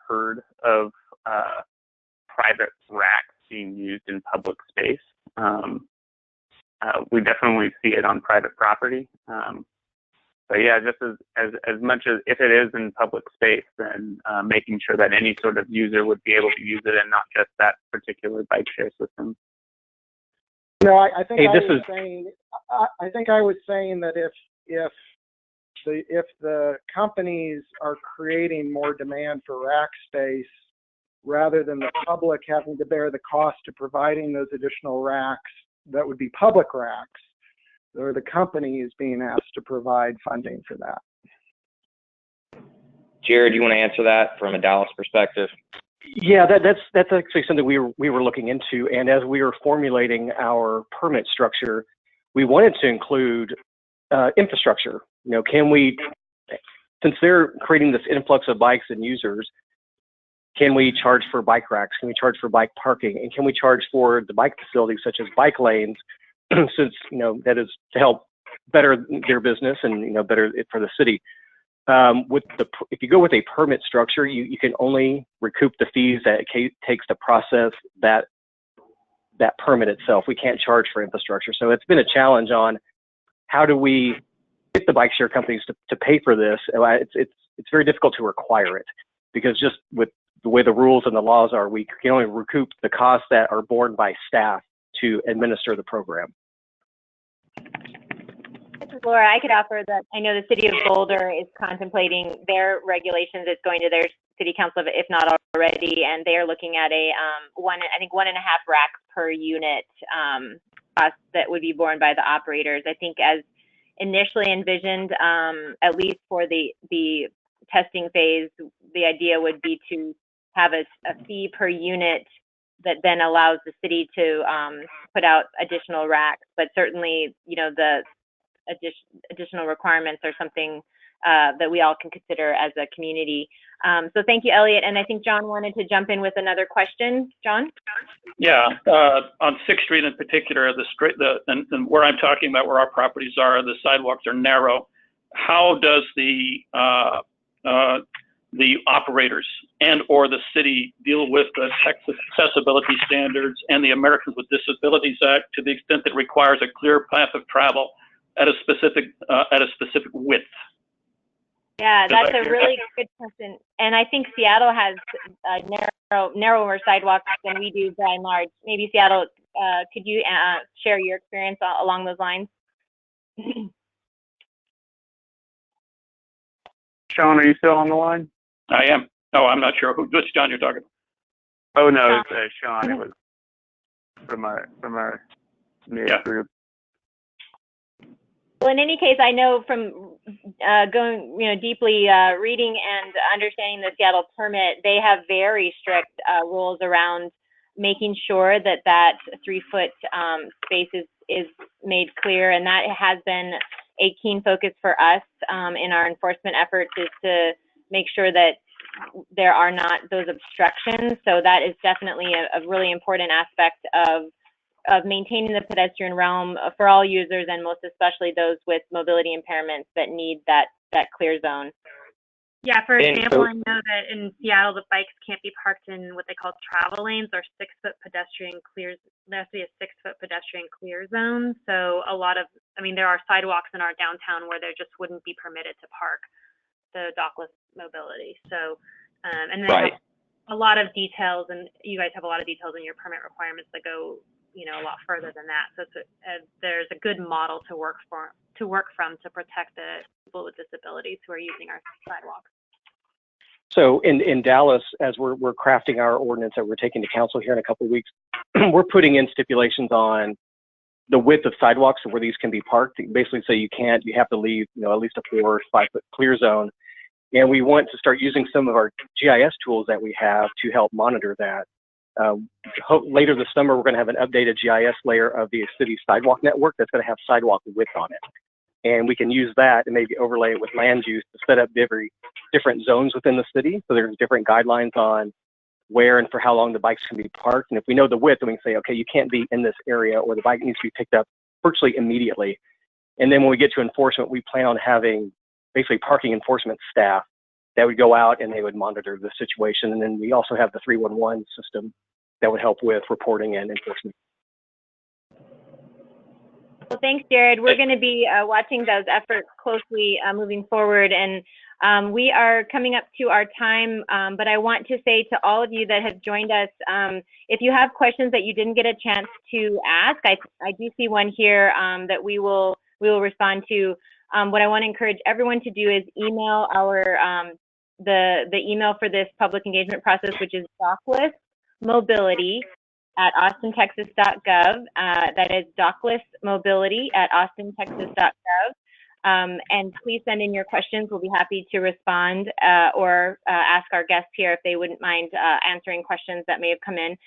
[SPEAKER 5] heard of private racks being used in public space. We definitely see it on private property. But yeah, just as much as if it is in public space, then making sure that any sort of user would be able to use it and not just that particular bike share system.
[SPEAKER 9] No, I think I think I was saying that if the companies are creating more demand for rack space rather than the public having to bear the cost of providing those additional racks that would be public racks, or the company is being asked to provide funding for that.
[SPEAKER 3] Jared, you want to answer that from a Dallas perspective?
[SPEAKER 4] Yeah, that's actually something we were looking into, and as we were formulating our permit structure, we wanted to include infrastructure. You know, can we, since they're creating this influx of bikes and users, can we charge for bike racks? Can we charge for bike parking? And can we charge for the bike facilities such as bike lanes, since, you know, that is to help better their business and, you know, better it for the city. If you go with a permit structure, you can only recoup the fees that it takes to process that permit itself. We can't charge for infrastructure. So it's been a challenge on how do we get the bike share companies to pay for this. It's very difficult to require it, because just with the way the rules and the laws are, we can only recoup the costs that are borne by staff to administer the program.
[SPEAKER 2] This is Laura. I could offer that I know the city of Boulder is contemplating their regulations. It's going to their city council, if not already, and they are looking at a 1.5 racks per unit cost that would be borne by the operators. I think as initially envisioned, at least for the testing phase, the idea would be to have a fee per unit that then allows the city to put out additional racks. But certainly, you know, the additional requirements are something that we all can consider as a community. So thank you, Elliot. And I think John wanted to jump in with another question. John?
[SPEAKER 7] Yeah, on 6th Street in particular, and where I'm talking about where our properties are, the sidewalks are narrow. How does the operators and or the city deal with the Texas Accessibility Standards and the Americans with Disabilities Act to the extent that it requires a clear path of travel at a specific width?
[SPEAKER 2] Yeah, that's a really good question. And I think Seattle has narrower sidewalks than we do by and large. Maybe Seattle, could you share your experience along those lines?
[SPEAKER 5] Sean, are you still on the line?
[SPEAKER 7] I am. Oh, I'm not sure which John you're talking about.
[SPEAKER 5] Oh no, it's Sean. It was from our group.
[SPEAKER 2] Well, in any case, I know from going, deeply reading and understanding the Seattle permit, they have very strict rules around making sure that 3-foot space is made clear, and that has been a keen focus for us in our enforcement efforts, is to make sure that there are not those obstructions. So that is definitely a really important aspect of maintaining the pedestrian realm for all users, and most especially those with mobility impairments that need that clear zone.
[SPEAKER 1] Yeah, for example, I know that in Seattle, the bikes can't be parked in what they call travel lanes or 6-foot pedestrian clears. There has to be a 6-foot pedestrian clear zone. So there are sidewalks in our downtown where there just wouldn't be permitted to park the dockless mobility. So, and they have a lot of details, and you guys have a lot of details in your permit requirements that go, a lot further than that. So there's a good model to work from to protect the people with disabilities who are using our sidewalks.
[SPEAKER 4] So in Dallas, as we're crafting our ordinance that we're taking to council here in a couple of weeks, we're putting in stipulations on the width of sidewalks where these can be parked. Basically, say you have to leave, at least a 4 or 5-foot clear zone. And we want to start using some of our GIS tools that we have to help monitor that. Later this summer, we're going to have an updated GIS layer of the city sidewalk network that's going to have sidewalk width on it. And we can use that and maybe overlay it with land use to set up different zones within the city. So there's different guidelines on where and for how long the bikes can be parked. And if we know the width, then we can say, okay, you can't be in this area, or the bike needs to be picked up virtually immediately. And then when we get to enforcement, we plan on having basically parking enforcement staff that would go out and they would monitor the situation. And then we also have the 311 system that would help with reporting and enforcement.
[SPEAKER 2] Well, thanks, Jared. We're going to be watching those efforts closely moving forward. And we are coming up to our time, but I want to say to all of you that have joined us, if you have questions that you didn't get a chance to ask, I do see one here that we will respond to. What I want to encourage everyone to do is email our the email for this public engagement process, which is Dockless Mobility at austintexas.gov. That is Dockless Mobility at austintexas.gov. And please send in your questions. We'll be happy to respond or ask our guests here if they wouldn't mind answering questions that may have come in.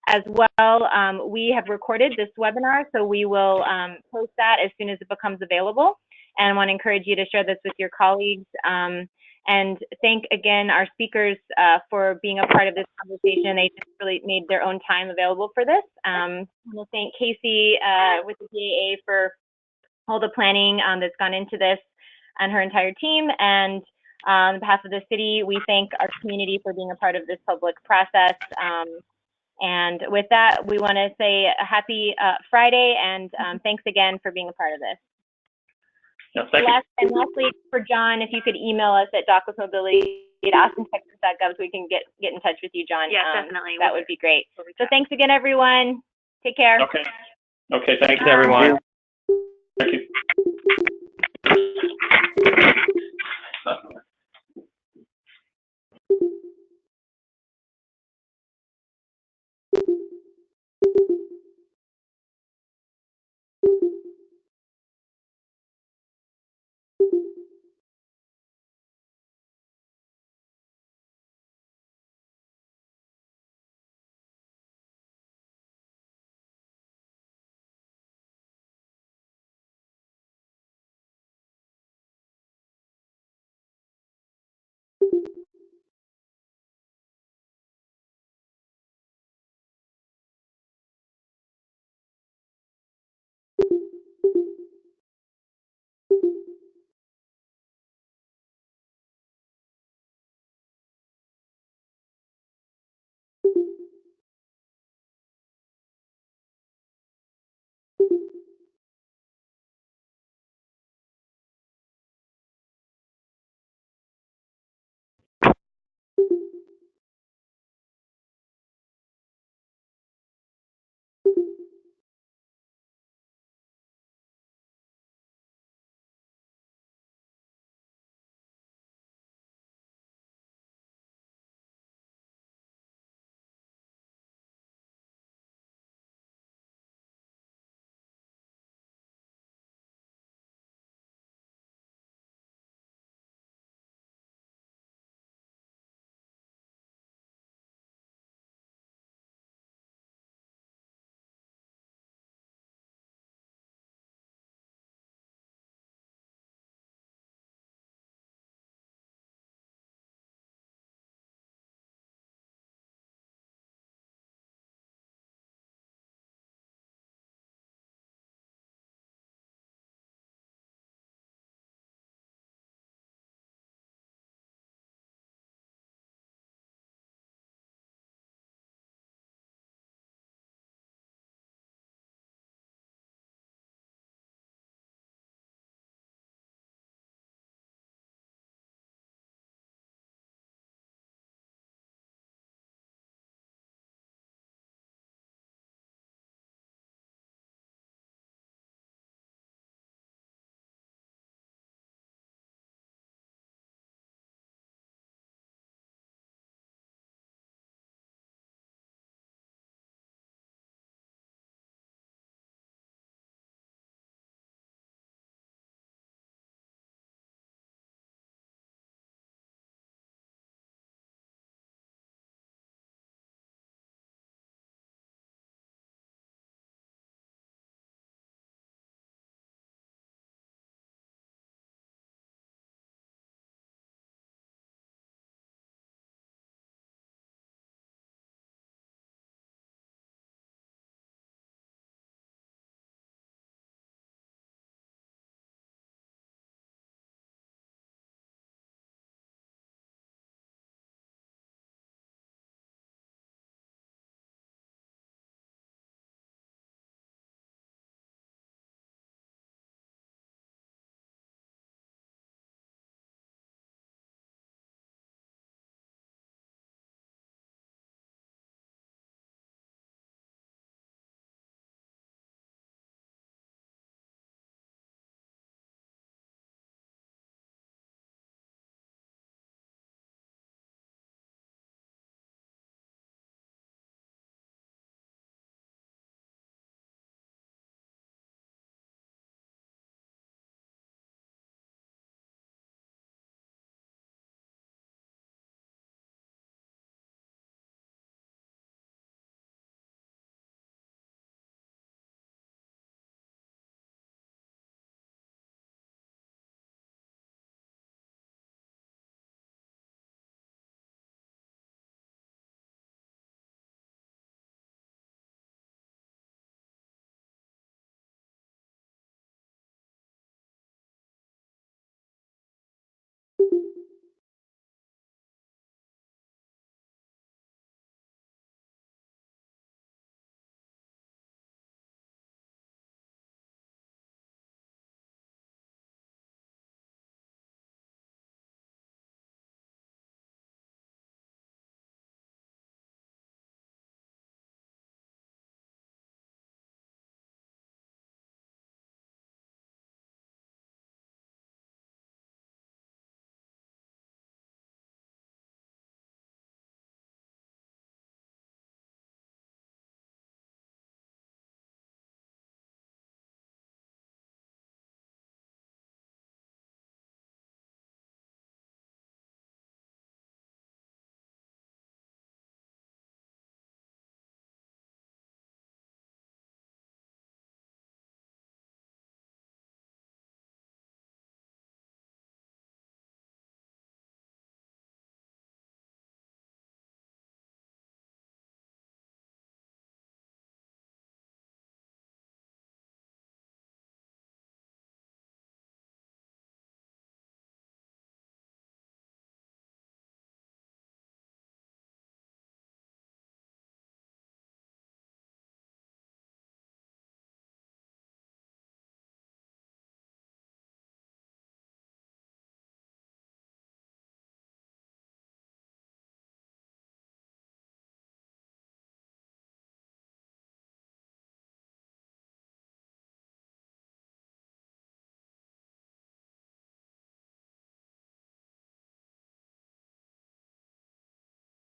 [SPEAKER 2] As well, we have recorded this webinar, so we will post that as soon as it becomes available. And I want to encourage you to share this with your colleagues. And thank again our speakers for being a part of this conversation. They just really made their own time available for this. I want to thank Casey with the DAA for all the planning that's gone into this and her entire team. And on behalf of the city, we thank our community for being a part of this public process. And with that, we want to say a happy Friday, and thanks again for being a part of this.
[SPEAKER 7] Yeah, thank you.
[SPEAKER 2] And lastly, for John, if you could email us at docklessmobility@austintexas.gov so we can get in touch with you, John.
[SPEAKER 1] Yeah, definitely.
[SPEAKER 2] That would be great. So thanks again, everyone. Take care.
[SPEAKER 7] Okay. Okay, thanks,
[SPEAKER 3] Thanks, everyone.
[SPEAKER 7] Thank you.